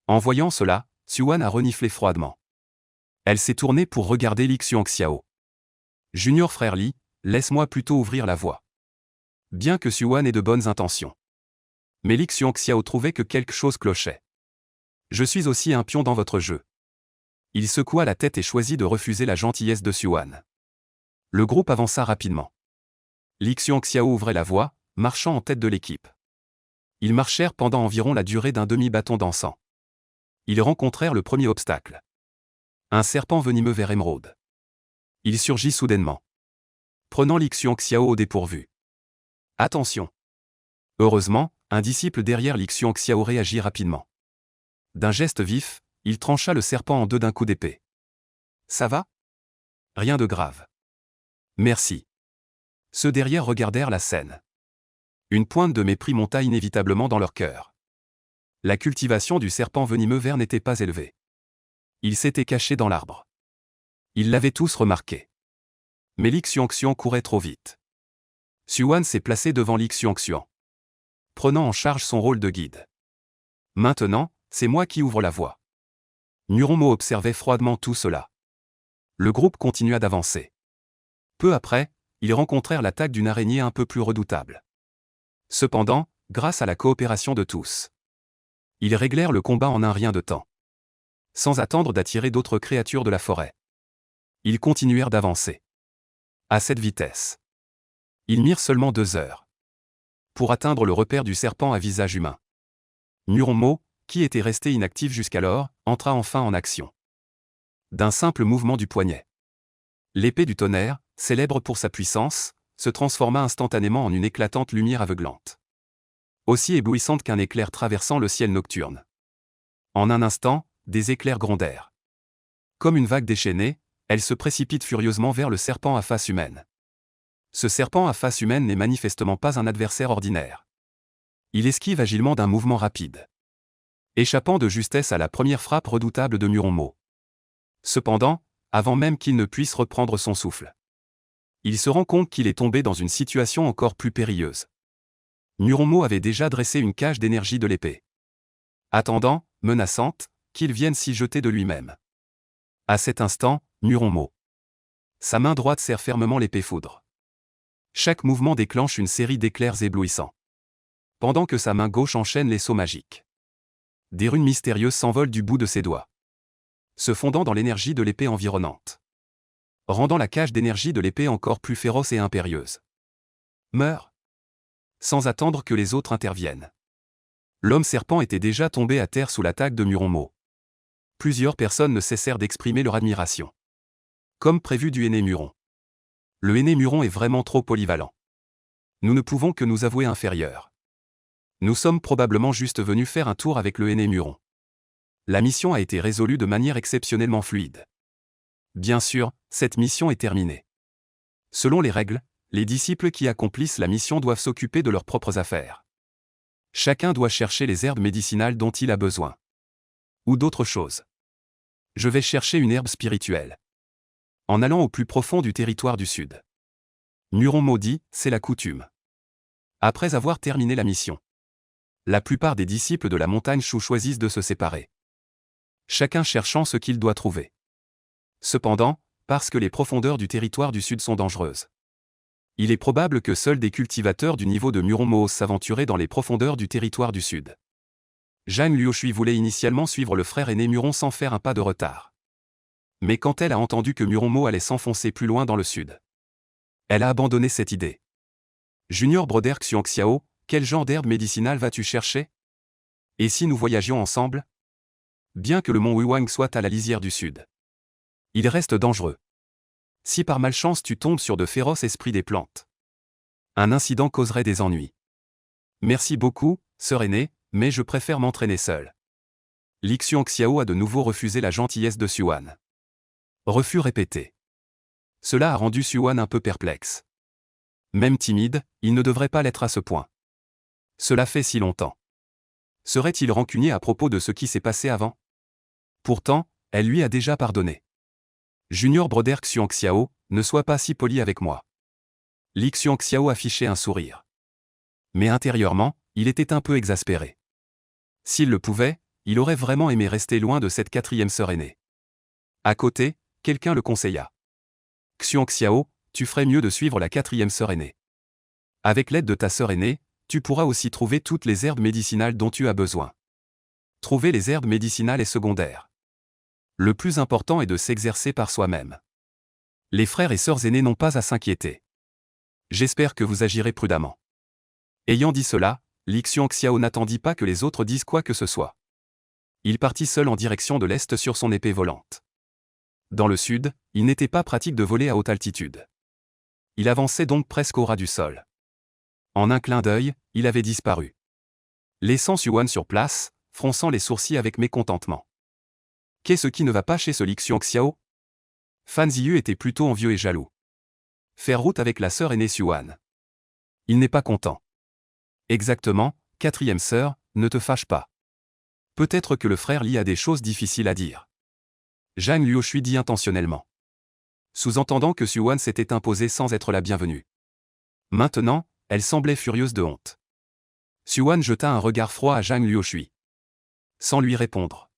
En voyant cela, Xuan a reniflé froidement. Elle s'est tournée pour regarder Li Xuanxiao. Junior frère Li, laisse-moi plutôt ouvrir la voie. Bien que Xuan ait de bonnes intentions. Mais Li Xuanxiao trouvait que quelque chose clochait. Je suis aussi un pion dans votre jeu. Il secoua la tête et choisit de refuser la gentillesse de Xuan. Le groupe avança rapidement. Li Xuanxiao ouvrait la voie, marchant en tête de l'équipe. Ils marchèrent pendant environ la durée d'un demi-bâton d'encens. Ils rencontrèrent le premier obstacle. Un serpent venimeux vers émeraude. Il surgit soudainement. Prenant Li Xuanxiao au dépourvu. Attention! Heureusement, un disciple derrière Li Xuanxiao réagit rapidement. D'un geste vif, il trancha le serpent en 2 d'un coup d'épée. Ça va? Rien de grave. Merci. Ceux derrière regardèrent la scène. Une pointe de mépris monta inévitablement dans leur cœur. La cultivation du serpent venimeux vert n'était pas élevée. Il s'était caché dans l'arbre. Ils l'avaient tous remarqué. Mais Li Xuanxian courait trop vite. Xuan s'est placé devant Li Xuanxian, prenant en charge son rôle de guide. Maintenant, c'est moi qui ouvre la voie. Muronmo observait froidement tout cela. Le groupe continua d'avancer. Peu après, ils rencontrèrent l'attaque d'une araignée un peu plus redoutable. Cependant, grâce à la coopération de tous, ils réglèrent le combat en un rien de temps, sans attendre d'attirer d'autres créatures de la forêt. Ils continuèrent d'avancer. À cette vitesse, ils mirent seulement 2 heures pour atteindre le repère du serpent à visage humain. Muromo, qui était resté inactif jusqu'alors, entra enfin en action. D'un simple mouvement du poignet, l'épée du tonnerre, célèbre pour sa puissance, se transforma instantanément en une éclatante lumière aveuglante. Aussi éblouissante qu'un éclair traversant le ciel nocturne. En un instant, des éclairs grondèrent. Comme une vague déchaînée, elle se précipite furieusement vers le serpent à face humaine. Ce serpent à face humaine n'est manifestement pas un adversaire ordinaire. Il esquive agilement d'un mouvement rapide, échappant de justesse à la première frappe redoutable de Muromo. Cependant, avant même qu'il ne puisse reprendre son souffle, il se rend compte qu'il est tombé dans une situation encore plus périlleuse. Muromo avait déjà dressé une cage d'énergie de l'épée, attendant, menaçante, qu'il vienne s'y jeter de lui-même. À cet instant, Muromo, sa main droite serre fermement l'épée foudre. Chaque mouvement déclenche une série d'éclairs éblouissants, pendant que sa main gauche enchaîne les sauts magiques. Des runes mystérieuses s'envolent du bout de ses doigts, se fondant dans l'énergie de l'épée environnante, rendant la cage d'énergie de l'épée encore plus féroce et impérieuse. Meurs. Sans attendre que les autres interviennent. L'homme serpent était déjà tombé à terre sous l'attaque de Muromo. Plusieurs personnes ne cessèrent d'exprimer leur admiration. Comme prévu du Henné Muron. Le Henné Muron est vraiment trop polyvalent. Nous ne pouvons que nous avouer inférieurs. Nous sommes probablement juste venus faire un tour avec le Henné Muron. La mission a été résolue de manière exceptionnellement fluide. Bien sûr, cette mission est terminée. Selon les règles, les disciples qui accomplissent la mission doivent s'occuper de leurs propres affaires. Chacun doit chercher les herbes médicinales dont il a besoin. Ou d'autres choses. Je vais chercher une herbe spirituelle. En allant au plus profond du territoire du Sud. Muron maudit, c'est la coutume. Après avoir terminé la mission, la plupart des disciples de la montagne Chou choisissent de se séparer. Chacun cherchant ce qu'il doit trouver. Cependant, parce que les profondeurs du territoire du Sud sont dangereuses, il est probable que seuls des cultivateurs du niveau de Muron osent s'aventurer dans les profondeurs du territoire du Sud. Zhang Luoshui voulait initialement suivre le frère aîné Muron sans faire un pas de retard. Mais quand elle a entendu que Muron allait s'enfoncer plus loin dans le Sud, elle a abandonné cette idée. Junior Broder Xiao, quel genre d'herbe médicinale vas-tu chercher? Et si nous voyagions ensemble? Bien que le mont Wuwang soit à la lisière du Sud, il reste dangereux. Si par malchance tu tombes sur de féroces esprits des plantes, un incident causerait des ennuis. Merci beaucoup, sœur aînée, mais je préfère m'entraîner seul. Li Xiao a de nouveau refusé la gentillesse de Xuan. Refus répété. Cela a rendu Xuan un peu perplexe. Même timide, il ne devrait pas l'être à ce point. Cela fait si longtemps. Serait-il rancunier à propos de ce qui s'est passé avant? Pourtant, elle lui a déjà pardonné. Junior Broder Xiao, ne sois pas si poli avec moi. Li Xiao affichait un sourire. Mais intérieurement, il était un peu exaspéré. S'il le pouvait, il aurait vraiment aimé rester loin de cette quatrième sœur aînée. À côté, quelqu'un le conseilla. Xiao, tu ferais mieux de suivre la quatrième sœur aînée. Avec l'aide de ta sœur aînée, tu pourras aussi trouver toutes les herbes médicinales dont tu as besoin. Trouver les herbes médicinales est secondaire. Le plus important est de s'exercer par soi-même. Les frères et sœurs aînés n'ont pas à s'inquiéter. J'espère que vous agirez prudemment. Ayant dit cela, Li Xiao n'attendit pas que les autres disent quoi que ce soit. Il partit seul en direction de l'est sur son épée volante. Dans le sud, il n'était pas pratique de voler à haute altitude. Il avançait donc presque au ras du sol. En un clin d'œil, il avait disparu. Laissant Xuan sur place, fronçant les sourcils avec mécontentement. Qu'est-ce qui ne va pas chez ce Li Xiao? Fan Ziyu était plutôt envieux et jaloux. Faire route avec la sœur aînée Xuan. Il n'est pas content. Exactement, quatrième sœur, ne te fâche pas. Peut-être que le frère Li a des choses difficiles à dire. Zhang Luoshui dit intentionnellement. Sous-entendant que Xuan s'était imposée sans être la bienvenue. Maintenant, elle semblait furieuse de honte. Xuan jeta un regard froid à Zhang Luoshui. Sans lui répondre.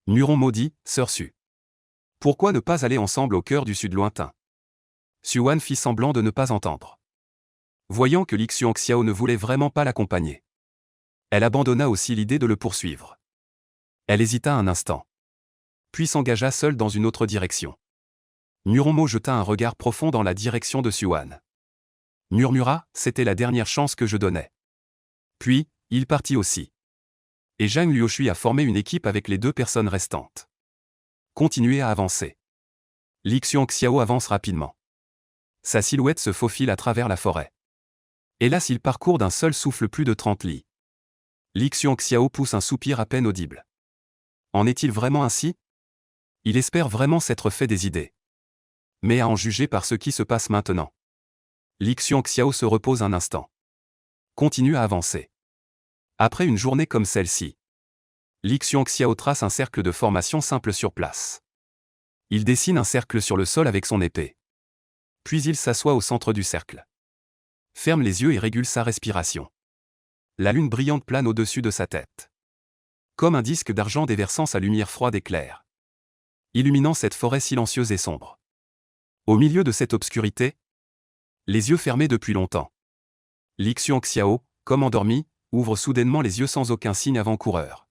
Muron maudit, sœur Su. Pourquoi ne pas aller ensemble au cœur du sud lointain? Xuan fit semblant de ne pas entendre. Voyant que Li Xiao ne voulait vraiment pas l'accompagner, elle abandonna aussi l'idée de le poursuivre. Elle hésita un instant, puis s'engagea seule dans une autre direction. Nuronmo jeta un regard profond dans la direction de Xuan. Murmura, c'était la dernière chance que je donnais. Puis, il partit aussi. Et Zhang Luoshui a formé une équipe avec les 2 personnes restantes. Continuez à avancer. Li Xiao avance rapidement. Sa silhouette se faufile à travers la forêt. Hélas, il parcourt d'un seul souffle plus de 30 li. Li Xiao pousse un soupir à peine audible. En est-il vraiment ainsi? Il espère vraiment s'être fait des idées. Mais à en juger par ce qui se passe maintenant. Li Xiao se repose un instant. Continue à avancer. Après une journée comme celle-ci, Li Xiao trace un cercle de formation simple sur place. Il dessine un cercle sur le sol avec son épée. Puis il s'assoit au centre du cercle. Ferme les yeux et régule sa respiration. La lune brillante plane au-dessus de sa tête. Comme un disque d'argent déversant sa lumière froide et claire. Illuminant cette forêt silencieuse et sombre. Au milieu de cette obscurité, les yeux fermés depuis longtemps, Li Xiao, comme endormi, ouvre soudainement les yeux sans aucun signe avant-coureur.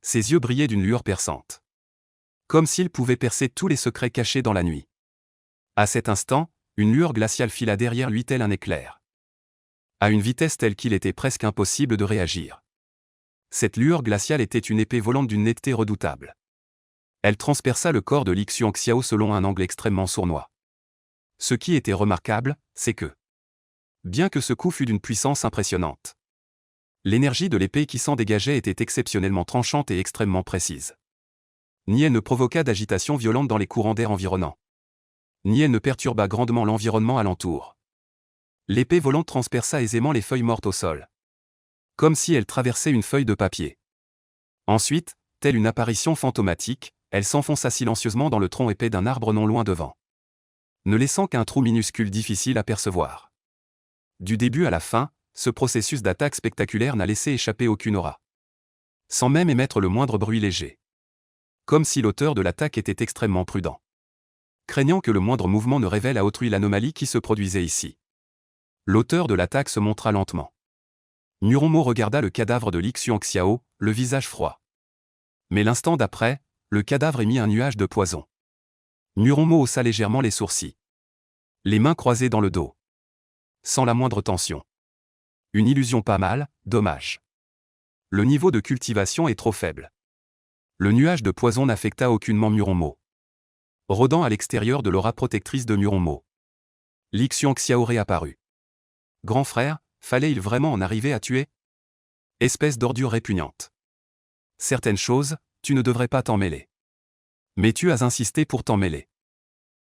Ses yeux brillaient d'une lueur perçante. Comme s'il pouvait percer tous les secrets cachés dans la nuit. À cet instant, une lueur glaciale fila derrière lui tel un éclair. À une vitesse telle qu'il était presque impossible de réagir. Cette lueur glaciale était une épée volante d'une netteté redoutable. Elle transperça le corps de Li Xiao selon un angle extrêmement sournois. Ce qui était remarquable, c'est que, bien que ce coup fût d'une puissance impressionnante, l'énergie de l'épée qui s'en dégageait était exceptionnellement tranchante et extrêmement précise. Ni elle ne provoqua d'agitation violente dans les courants d'air environnants. Ni elle ne perturba grandement l'environnement alentour. L'épée volante transperça aisément les feuilles mortes au sol. Comme si elle traversait une feuille de papier. Ensuite, telle une apparition fantomatique, elle s'enfonça silencieusement dans le tronc épais d'un arbre non loin devant. Ne laissant qu'un trou minuscule difficile à percevoir. Du début à la fin, ce processus d'attaque spectaculaire n'a laissé échapper aucune aura. Sans même émettre le moindre bruit léger. Comme si l'auteur de l'attaque était extrêmement prudent. Craignant que le moindre mouvement ne révèle à autrui l'anomalie qui se produisait ici. L'auteur de l'attaque se montra lentement. Nuronmo regarda le cadavre de Li Xiao, le visage froid. Mais l'instant d'après, le cadavre émit un nuage de poison. Nuronmo haussa légèrement les sourcils. Les mains croisées dans le dos. Sans la moindre tension. Une illusion pas mal, dommage. Le niveau de cultivation est trop faible. Le nuage de poison n'affecta aucunement Nuronmo. Rôdant à l'extérieur de l'aura protectrice de Nuronmo. Li Xiao réapparut. Grand frère, fallait-il vraiment en arriver à tuer? Espèce d'ordure répugnante. Certaines choses, tu ne devrais pas t'en mêler. Mais tu as insisté pour t'en mêler.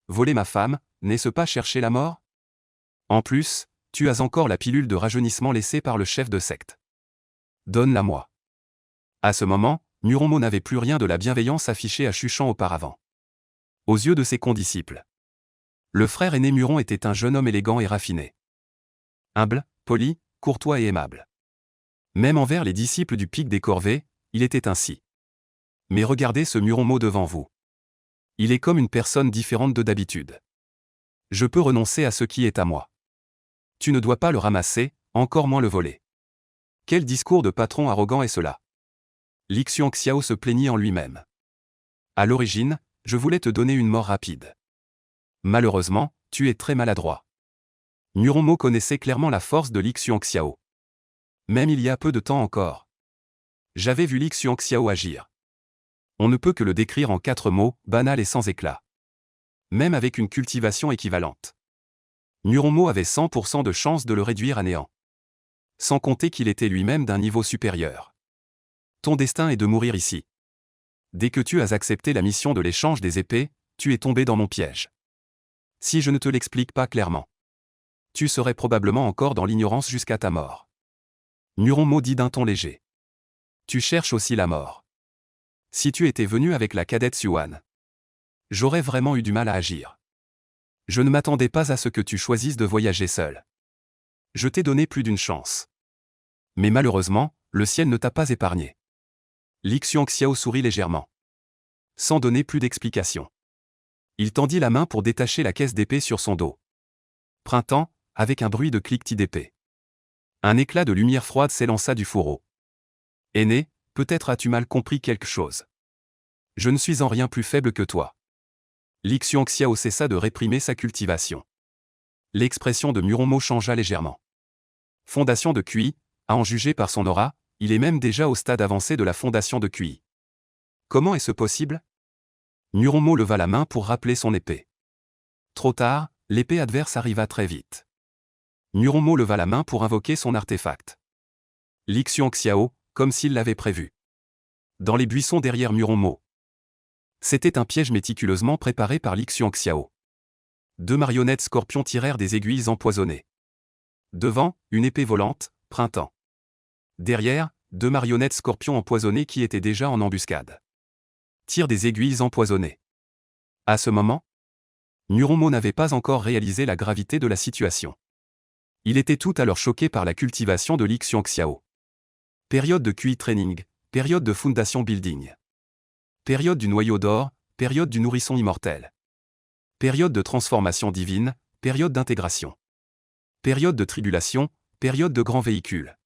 Voler ma femme, n'est-ce pas chercher la mort? En plus, tu as encore la pilule de rajeunissement laissée par le chef de secte. Donne-la-moi. À ce moment, Nuronmo n'avait plus rien de la bienveillance affichée à Chuchan auparavant. Aux yeux de ses condisciples. Le frère aîné Muron était un jeune homme élégant et raffiné. Humble, poli, courtois et aimable. Même envers les disciples du pic des corvées, il était ainsi. Mais regardez ce Nuronmo devant vous. Il est comme une personne différente de d'habitude. Je peux renoncer à ce qui est à moi. Tu ne dois pas le ramasser, encore moins le voler. Quel discours de patron arrogant est cela? Li Xiao se plaignit en lui-même. À l'origine, je voulais te donner une mort rapide. Malheureusement, tu es très maladroit. Nuronmo connaissait clairement la force de Li Xiao. Même il y a peu de temps encore. J'avais vu Li Xiao agir. On ne peut que le décrire en 4 mots, banal et sans éclat. Même avec une cultivation équivalente. Nuronmo avait 100% de chance de le réduire à néant. Sans compter qu'il était lui-même d'un niveau supérieur. Ton destin est de mourir ici. Dès que tu as accepté la mission de l'échange des épées, tu es tombé dans mon piège. Si je ne te l'explique pas clairement, tu serais probablement encore dans l'ignorance jusqu'à ta mort. Nuronmo dit d'un ton léger. Tu cherches aussi la mort. Si tu étais venu avec la cadette Xuan, j'aurais vraiment eu du mal à agir. Je ne m'attendais pas à ce que tu choisisses de voyager seul. Je t'ai donné plus d'une chance. Mais malheureusement, le ciel ne t'a pas épargné. Li Xiao sourit légèrement. Sans donner plus d'explications. Il tendit la main pour détacher la caisse d'épée sur son dos. Printemps, avec un bruit de cliquetis d'épée. Un éclat de lumière froide s'élança du fourreau. Aîné, peut-être as-tu mal compris quelque chose. Je ne suis en rien plus faible que toi. Li Xiao cessa de réprimer sa cultivation. L'expression de Muromo changea légèrement. Fondation de QI, à en juger par son aura, il est même déjà au stade avancé de la fondation de QI. Comment est-ce possible? Muromo leva la main pour rappeler son épée. Trop tard, l'épée adverse arriva très vite. Muromo leva la main pour invoquer son artefact. Li Xiao, comme s'il l'avait prévu. Dans les buissons derrière Muromo. C'était un piège méticuleusement préparé par Li Xiao. 2 marionnettes scorpions tirèrent des aiguilles empoisonnées. Devant, une épée volante, printemps. Derrière, 2 marionnettes scorpions empoisonnées qui étaient déjà en embuscade. Tirent des aiguilles empoisonnées. À ce moment, Muromo n'avait pas encore réalisé la gravité de la situation. Il était tout à l'heure choqué par la cultivation de Li Xiao. Période de QI training, période de foundation building. Période du noyau d'or, période du nourrisson immortel. Période de transformation divine, période d'intégration. Période de tribulation, période de grand véhicule.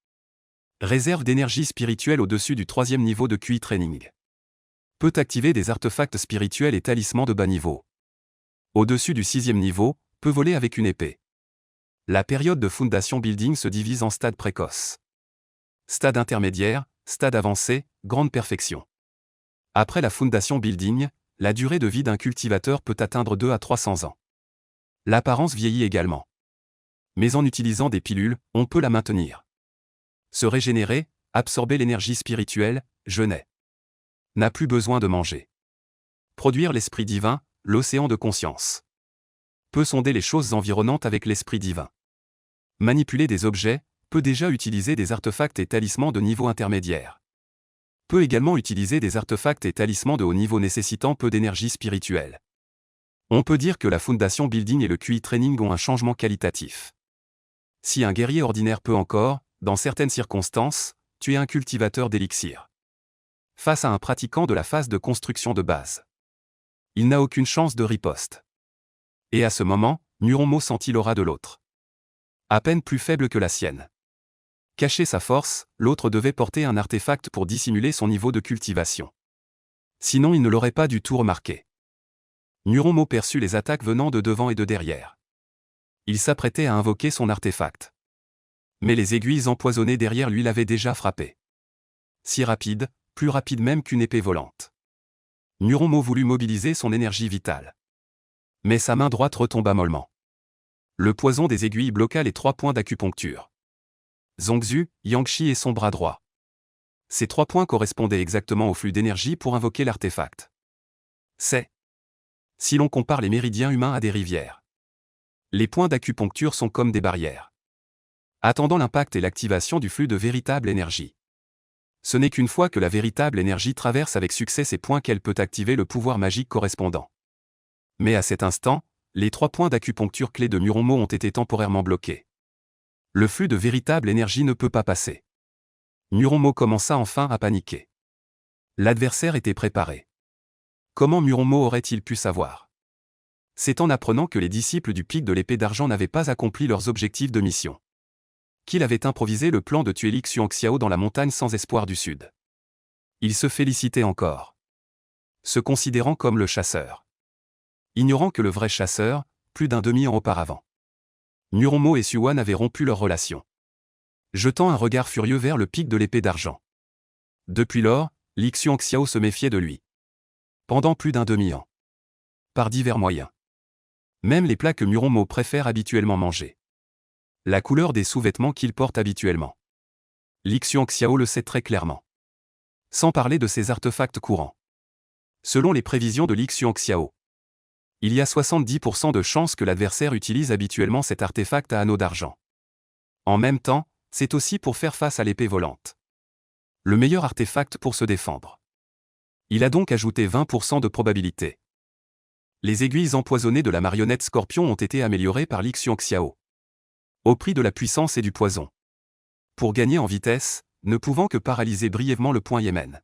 Réserve d'énergie spirituelle au-dessus du 3e niveau de QI training. Peut activer des artefacts spirituels et talismans de bas niveau. Au-dessus du 6e niveau, peut voler avec une épée. La période de foundation building se divise en stades précoces. Stade intermédiaire, stade avancé, grande perfection. Après la foundation building, la durée de vie d'un cultivateur peut atteindre 2 à 300 ans. L'apparence vieillit également. Mais en utilisant des pilules, on peut la maintenir. Se régénérer, absorber l'énergie spirituelle, jeûner. N'a plus besoin de manger. Produire l'esprit divin, l'océan de conscience. Peut sonder les choses environnantes avec l'esprit divin. Manipuler des objets, peut déjà utiliser des artefacts et talismans de niveau intermédiaire. Peut également utiliser des artefacts et talismans de haut niveau nécessitant peu d'énergie spirituelle. On peut dire que la foundation building et le QI training ont un changement qualitatif. Si un guerrier ordinaire peut encore, dans certaines circonstances, tuer un cultivateur d'élixir. Face à un pratiquant de la phase de construction de base, il n'a aucune chance de riposte. Et à ce moment, Muromo sentit l'aura de l'autre. À peine plus faible que la sienne. Cacher sa force, l'autre devait porter un artefact pour dissimuler son niveau de cultivation. Sinon il ne l'aurait pas du tout remarqué. Muromo perçut les attaques venant de devant et de derrière. Il s'apprêtait à invoquer son artefact. Mais les aiguilles empoisonnées derrière lui l'avaient déjà frappé. Si rapide, plus rapide même qu'une épée volante. Muromo voulut mobiliser son énergie vitale. Mais sa main droite retomba mollement. Le poison des aiguilles bloqua les 3 points d'acupuncture. Zongzhu, Yangshi et son bras droit. Ces 3 points correspondaient exactement au flux d'énergie pour invoquer l'artefact. C'est si l'on compare les méridiens humains à des rivières. Les points d'acupuncture sont comme des barrières, attendant l'impact et l'activation du flux de véritable énergie. Ce n'est qu'une fois que la véritable énergie traverse avec succès ces points qu'elle peut activer le pouvoir magique correspondant. Mais à cet instant, les 3 points d'acupuncture clés de Muromo ont été temporairement bloqués. Le flux de véritable énergie ne peut pas passer. Muromo commença enfin à paniquer. L'adversaire était préparé. Comment Muromo aurait-il pu savoir? C'est en apprenant que les disciples du pic de l'épée d'argent n'avaient pas accompli leurs objectifs de mission qu'il avait improvisé le plan de tuer Li Xiao dans la montagne sans espoir du sud. Il se félicitait encore. Se considérant comme le chasseur. Ignorant que le vrai chasseur, plus d'un demi-an auparavant. Muromo et Suwan avaient rompu leur relation. Jetant un regard furieux vers le pic de l'épée d'argent. Depuis lors, Li Xiao se méfiait de lui. Pendant plus d'un demi-an. Par divers moyens. Même les plats que Muromo préfère habituellement manger. La couleur des sous-vêtements qu'il porte habituellement. Li Xiao le sait très clairement. Sans parler de ses artefacts courants. Selon les prévisions de Li Xiao, il y a 70% de chances que l'adversaire utilise habituellement cet artefact à anneau d'argent. En même temps, c'est aussi pour faire face à l'épée volante. Le meilleur artefact pour se défendre. Il a donc ajouté 20% de probabilité. Les aiguilles empoisonnées de la marionnette scorpion ont été améliorées par Li Xiao. Au prix de la puissance et du poison. Pour gagner en vitesse, ne pouvant que paralyser brièvement le point Yémen.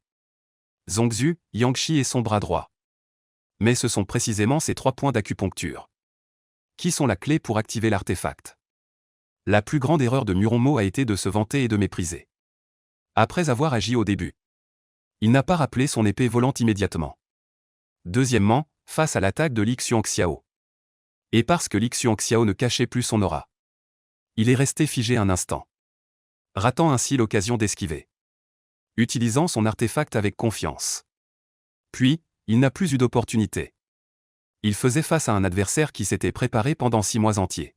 Zongzhu, Yangshi et son bras droit. Mais ce sont précisément ces 3 points d'acupuncture qui sont la clé pour activer l'artefact. La plus grande erreur de Muromo a été de se vanter et de mépriser. Après avoir agi au début, il n'a pas rappelé son épée volante immédiatement. Deuxièmement, face à l'attaque de Li Xiao. Et parce que Li Xiao ne cachait plus son aura. Il est resté figé un instant, ratant ainsi l'occasion d'esquiver. Utilisant son artefact avec confiance. Puis, il n'a plus eu d'opportunité. Il faisait face à un adversaire qui s'était préparé pendant 6 mois entiers.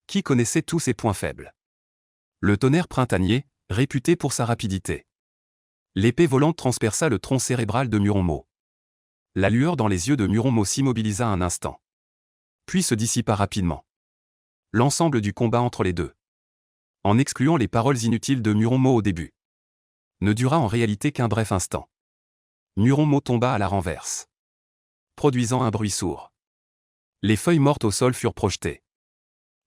Qui connaissait tous ses points faibles. Le tonnerre printanier, réputé pour sa rapidité. L'épée volante transperça le tronc cérébral de Muronmo. La lueur dans les yeux de Muronmo s'immobilisa un instant. Puis se dissipa rapidement. L'ensemble du combat entre les deux, en excluant les paroles inutiles de Muronmo au début, ne dura en réalité qu'un bref instant. Muronmo tomba à la renverse, produisant un bruit sourd. Les feuilles mortes au sol furent projetées.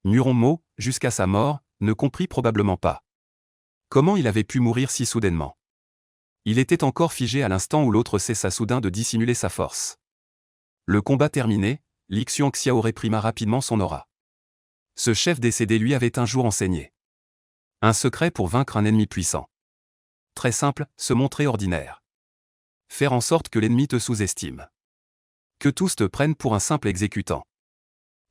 Muronmo, jusqu'à sa mort, ne comprit probablement pas comment il avait pu mourir si soudainement. Il était encore figé à l'instant où l'autre cessa soudain de dissimuler sa force. Le combat terminé, Li Xiao réprima rapidement son aura. Ce chef décédé lui avait un jour enseigné un secret pour vaincre un ennemi puissant. Très simple, se montrer ordinaire. Faire en sorte que l'ennemi te sous-estime. Que tous te prennent pour un simple exécutant.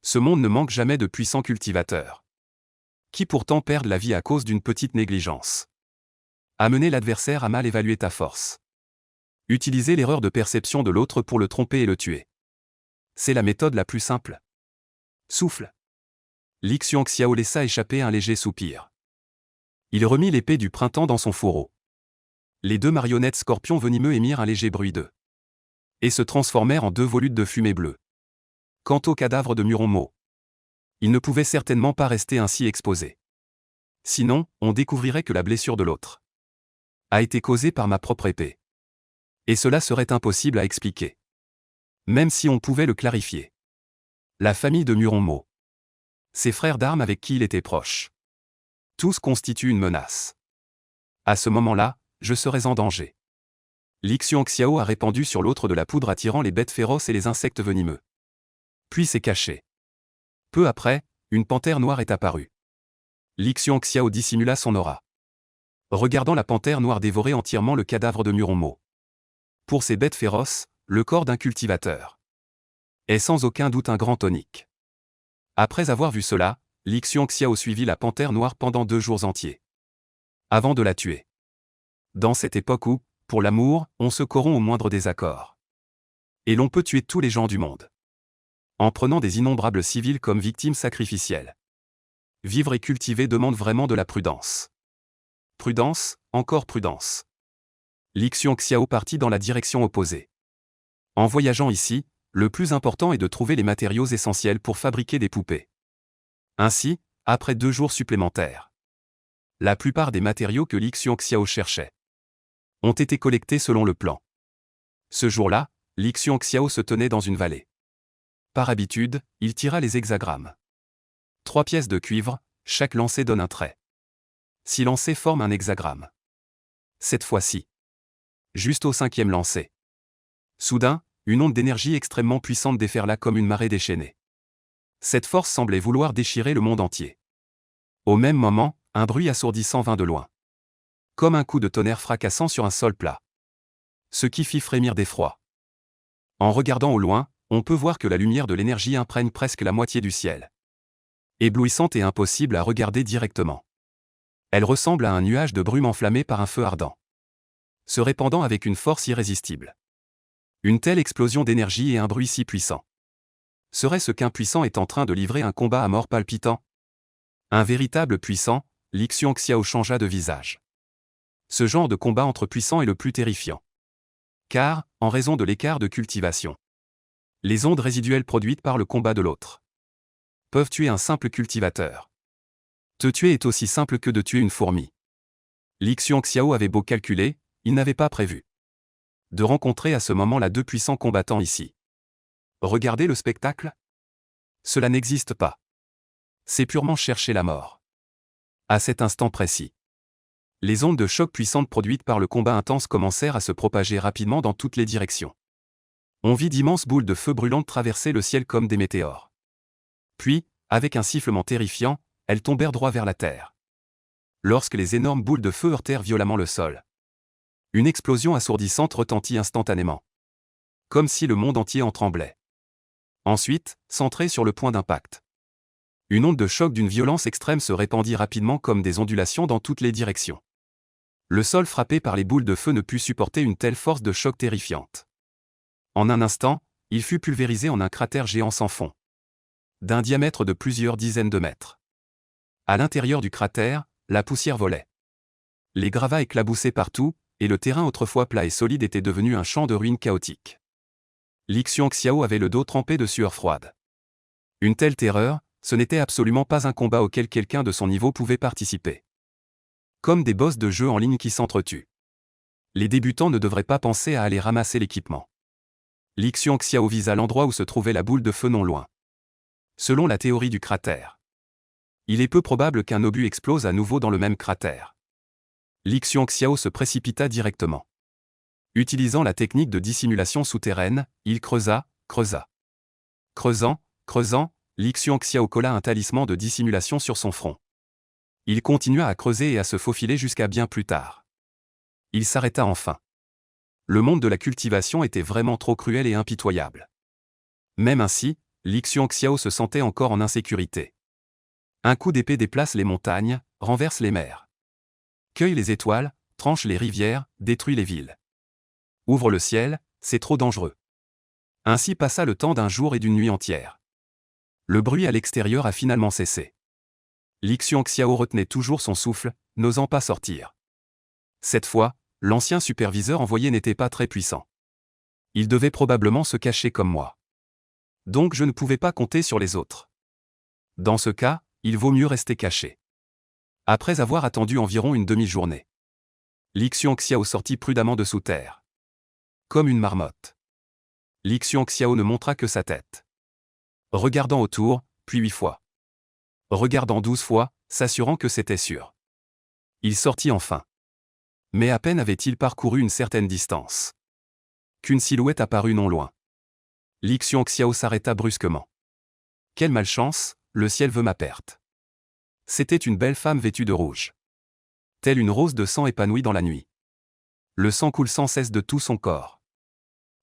Ce monde ne manque jamais de puissants cultivateurs, qui pourtant perdent la vie à cause d'une petite négligence. Amener l'adversaire à mal évaluer ta force. Utiliser l'erreur de perception de l'autre pour le tromper et le tuer. C'est la méthode la plus simple. Souffle. Li Xiao laissa échapper un léger soupir. Il remit l'épée du printemps dans son fourreau. Les 2 marionnettes scorpions venimeux émirent un léger bruit d'eux. Et se transformèrent en 2 volutes de fumée bleue. Quant au cadavre de Muronmo, il ne pouvait certainement pas rester ainsi exposé. Sinon, on découvrirait que la blessure de l'autre a été causée par ma propre épée. Et cela serait impossible à expliquer. Même si on pouvait le clarifier. La famille de Muronmo. Ses frères d'armes avec qui il était proche. Tous constituent une menace. À ce moment-là, je serais en danger. Li Xiao a répandu sur l'autre de la poudre attirant les bêtes féroces et les insectes venimeux. Puis s'est caché. Peu après, une panthère noire est apparue. Li Xiao dissimula son aura, regardant la panthère noire dévorer entièrement le cadavre de Muronmo. Pour ces bêtes féroces, le corps d'un cultivateur est sans aucun doute un grand tonique. Après avoir vu cela, Li Xiao suivit la panthère noire pendant 2 jours entiers, avant de la tuer. Dans cette époque où, pour l'amour, on se corrompt au moindre désaccord. Et l'on peut tuer tous les gens du monde, en prenant des innombrables civils comme victimes sacrificielles. Vivre et cultiver demande vraiment de la prudence. Prudence, encore prudence. Li Xiao partit dans la direction opposée. En voyageant ici, le plus important est de trouver les matériaux essentiels pour fabriquer des poupées. Ainsi, après 2 jours supplémentaires, la plupart des matériaux que Li Xiao cherchait ont été collectés selon le plan. Ce jour-là, Li Xiao se tenait dans une vallée. Par habitude, il tira les hexagrammes. 3 pièces de cuivre, chaque lancée donne un trait. 6 lancers forment un hexagramme. Cette fois-ci, juste au 5e lancer, soudain, une onde d'énergie extrêmement puissante déferla comme une marée déchaînée. Cette force semblait vouloir déchirer le monde entier. Au même moment, un bruit assourdissant vint de loin. Comme un coup de tonnerre fracassant sur un sol plat. Ce qui fit frémir d'effroi. En regardant au loin, on peut voir que la lumière de l'énergie imprègne presque la moitié du ciel. Éblouissante et impossible à regarder directement. Elle ressemble à un nuage de brume enflammé par un feu ardent, se répandant avec une force irrésistible. Une telle explosion d'énergie et un bruit si puissant. Serait-ce qu'un puissant est en train de livrer un combat à mort palpitant? Un véritable puissant, Li Xiao changea de visage. Ce genre de combat entre puissants est le plus terrifiant. Car, en raison de l'écart de cultivation, les ondes résiduelles produites par le combat de l'autre peuvent tuer un simple cultivateur. Te tuer est aussi simple que de tuer une fourmi. Li Xiao avait beau calculer, il n'avait pas prévu de rencontrer à ce moment-là 2 puissants combattants ici. Regarder le spectacle? Cela n'existe pas. C'est purement chercher la mort. À cet instant précis, les ondes de choc puissantes produites par le combat intense commencèrent à se propager rapidement dans toutes les directions. On vit d'immenses boules de feu brûlantes traverser le ciel comme des météores. Puis, avec un sifflement terrifiant, elles tombèrent droit vers la terre. Lorsque les énormes boules de feu heurtèrent violemment le sol, une explosion assourdissante retentit instantanément. comme si le monde entier en tremblait. Ensuite, centré sur le point d'impact. Une onde de choc d'une violence extrême se répandit rapidement comme des ondulations dans toutes les directions. Le sol frappé par les boules de feu ne put supporter une telle force de choc terrifiante. En un instant, il fut pulvérisé en un cratère géant sans fond, d'un diamètre de plusieurs dizaines de mètres. À l'intérieur du cratère, la poussière volait. Les gravats éclaboussaient partout, et le terrain autrefois plat et solide était devenu un champ de ruines chaotiques. Lixiang Xiao avait le dos trempé de sueur froide. Une telle terreur, ce n'était absolument pas un combat auquel quelqu'un de son niveau pouvait participer. Comme des boss de jeu en ligne qui s'entretuent. Les débutants ne devraient pas penser à aller ramasser l'équipement. Lixiang Xiao visa l'endroit où se trouvait la boule de feu non loin. Selon la théorie du cratère, il est peu probable qu'un obus explose à nouveau dans le même cratère. Lixiang Xiao se précipita directement. Utilisant la technique de dissimulation souterraine, il creusa. Creusant, Lixiang Xiao colla un talisman de dissimulation sur son front. Il continua à creuser et à se faufiler jusqu'à bien plus tard. Il s'arrêta enfin. Le monde de la cultivation était vraiment trop cruel et impitoyable. Même ainsi, Lixiang Xiao se sentait encore en insécurité. Un coup d'épée déplace les montagnes, renverse les mers. Cueille les étoiles, tranche les rivières, détruit les villes. Ouvre le ciel, c'est trop dangereux. Ainsi passa le temps d'un jour et d'une nuit entière. Le bruit à l'extérieur a finalement cessé. Lixiang Xiao retenait toujours son souffle, n'osant pas sortir. Cette fois, l'ancien superviseur envoyé n'était pas très puissant. Il devait probablement se cacher comme moi. Donc je ne pouvais pas compter sur les autres. Dans ce cas, il vaut mieux rester caché. Après avoir attendu environ une demi-journée, Lixiang Xiao sortit prudemment de sous terre. Comme une marmotte. Lixiang Xiao ne montra que sa tête. Regardant autour, puis 8 fois. Regardant 12 fois, s'assurant que c'était sûr. Il sortit enfin. Mais à peine avait-il parcouru une certaine distance qu'une silhouette apparut non loin. Lixiang Xiao s'arrêta brusquement. Quelle malchance, le ciel veut ma perte. C'était une belle femme vêtue de rouge. Telle une rose de sang épanouie dans la nuit. Le sang coule sans cesse de tout son corps.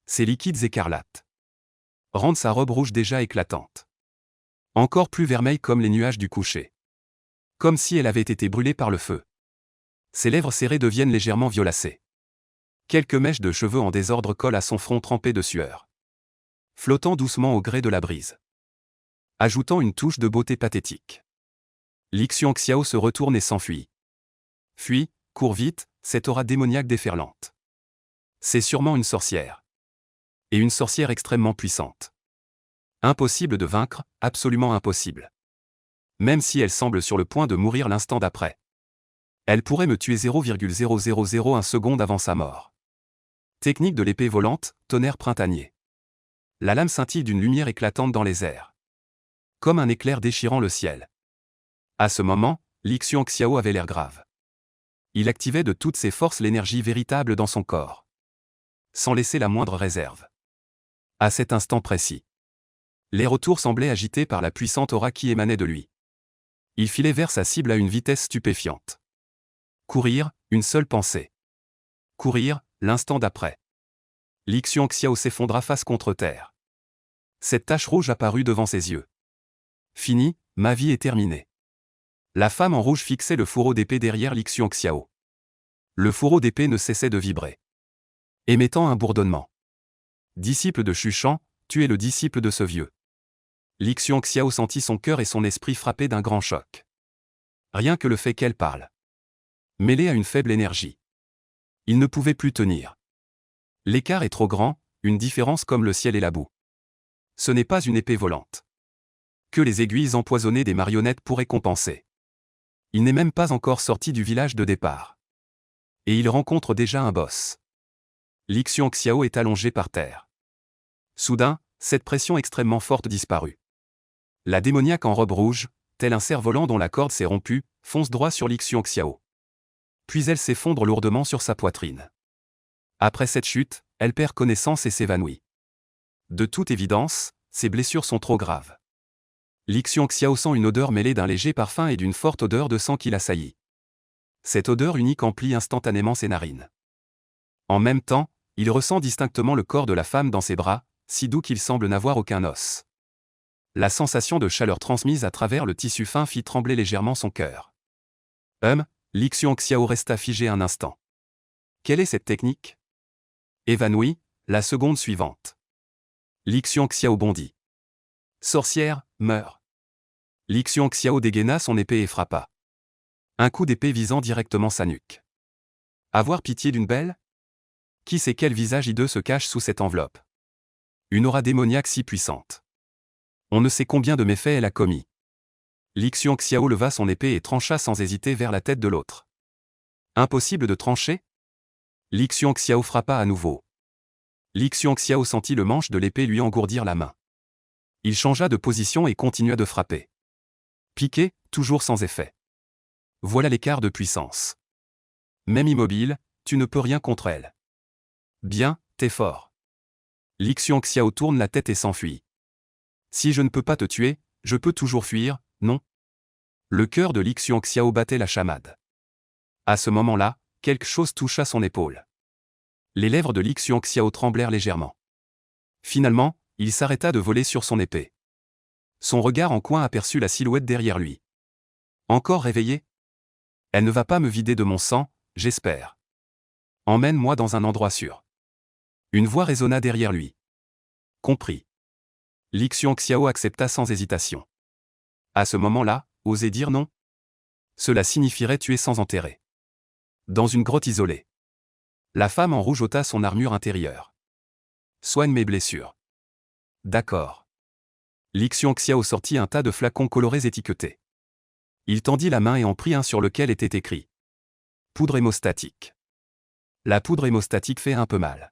Ses liquides écarlates rendent sa robe rouge déjà éclatante. Encore plus vermeille comme les nuages du coucher. Comme si elle avait été brûlée par le feu. Ses lèvres serrées deviennent légèrement violacées. Quelques mèches de cheveux en désordre collent à son front trempé de sueur. Flottant doucement au gré de la brise. Ajoutant une touche de beauté pathétique. Lixiang Xiao se retourne et s'enfuit. Fuis, cours vite, cette aura démoniaque déferlante. C'est sûrement une sorcière. Et une sorcière extrêmement puissante. Impossible de vaincre, absolument impossible. Même si elle semble sur le point de mourir l'instant d'après. Elle pourrait me tuer 0,0001 seconde avant sa mort. Technique de l'épée volante, tonnerre printanier. La lame scintille d'une lumière éclatante dans les airs. Comme un éclair déchirant le ciel. À ce moment, Lixiang Xiao avait l'air grave. Il activait de toutes ses forces l'énergie véritable dans son corps. Sans laisser la moindre réserve. À cet instant précis. L'air autour semblait agité par la puissante aura qui émanait de lui. Il filait vers sa cible à une vitesse stupéfiante. Courir, une seule pensée. Courir, l'instant d'après. Lixiang Xiao s'effondra face contre terre. Cette tache rouge apparut devant ses yeux. Fini, ma vie est terminée. La femme en rouge fixait le fourreau d'épée derrière Lixiang Xiao. Le fourreau d'épée ne cessait de vibrer. Émettant un bourdonnement. Disciple de Shuchan, tu es le disciple de ce vieux. Lixiang Xiao sentit son cœur et son esprit frappés d'un grand choc. Rien que le fait qu'elle parle. Mêlé à une faible énergie. Il ne pouvait plus tenir. L'écart est trop grand, une différence comme le ciel et la boue. Ce n'est pas une épée volante. Que les aiguilles empoisonnées des marionnettes pourraient compenser. Il n'est même pas encore sorti du village de départ. Et il rencontre déjà un boss. Lixiang Xiao est allongé par terre. Soudain, cette pression extrêmement forte disparut. La démoniaque en robe rouge, tel un cerf-volant dont la corde s'est rompue, fonce droit sur Lixiang Xiao. Puis elle s'effondre lourdement sur sa poitrine. Après cette chute, elle perd connaissance et s'évanouit. De toute évidence, ses blessures sont trop graves. Lixiang Xiao sent une odeur mêlée d'un léger parfum et d'une forte odeur de sang qui l'assaillit. Cette odeur unique emplit instantanément ses narines. En même temps, Il ressent distinctement le corps de la femme dans ses bras, si doux qu'il semble n'avoir aucun os. La sensation de chaleur transmise à travers le tissu fin fit trembler légèrement son cœur. Li Xiao resta figé un instant. Quelle est cette technique? Évanoui, la seconde suivante. Li Xiao bondit. Sorcière, meurs. Li Xiao dégaina son épée et frappa. Un coup d'épée visant directement sa nuque. Avoir pitié d'une belle? Qui sait quel visage hideux se cache sous cette enveloppe? Une aura démoniaque si puissante. On ne sait combien de méfaits elle a commis. Li Xiao leva son épée et trancha sans hésiter vers la tête de l'autre. Impossible de trancher? Li Xiao frappa à nouveau. Li Xiao sentit le manche de l'épée lui engourdir la main. Il changea de position et continua de frapper. Piqué, toujours sans effet. Voilà l'écart de puissance. Même immobile, tu ne peux rien contre elle. Bien, t'es fort. Li Xiao tourne la tête et s'enfuit. Si je ne peux pas te tuer, je peux toujours fuir, non? Le cœur de Li Xiao battait la chamade. À ce moment-là, quelque chose toucha son épaule. Les lèvres de Li Xiao tremblèrent légèrement. Finalement, il s'arrêta de voler sur son épée. Son regard en coin aperçut la silhouette derrière lui. Encore réveillée? Elle ne va pas me vider de mon sang, j'espère. Emmène-moi dans un endroit sûr. Une voix résonna derrière lui. Compris. Li Xiao accepta sans hésitation. À ce moment-là, oser dire non? Cela signifierait tuer sans enterrer. Dans une grotte isolée. La femme en rouge ôta son armure intérieure. Soigne mes blessures. D'accord. Li Xiao sortit un tas de flacons colorés étiquetés. Il tendit la main et en prit un sur lequel était écrit poudre hémostatique. La poudre hémostatique fait un peu mal.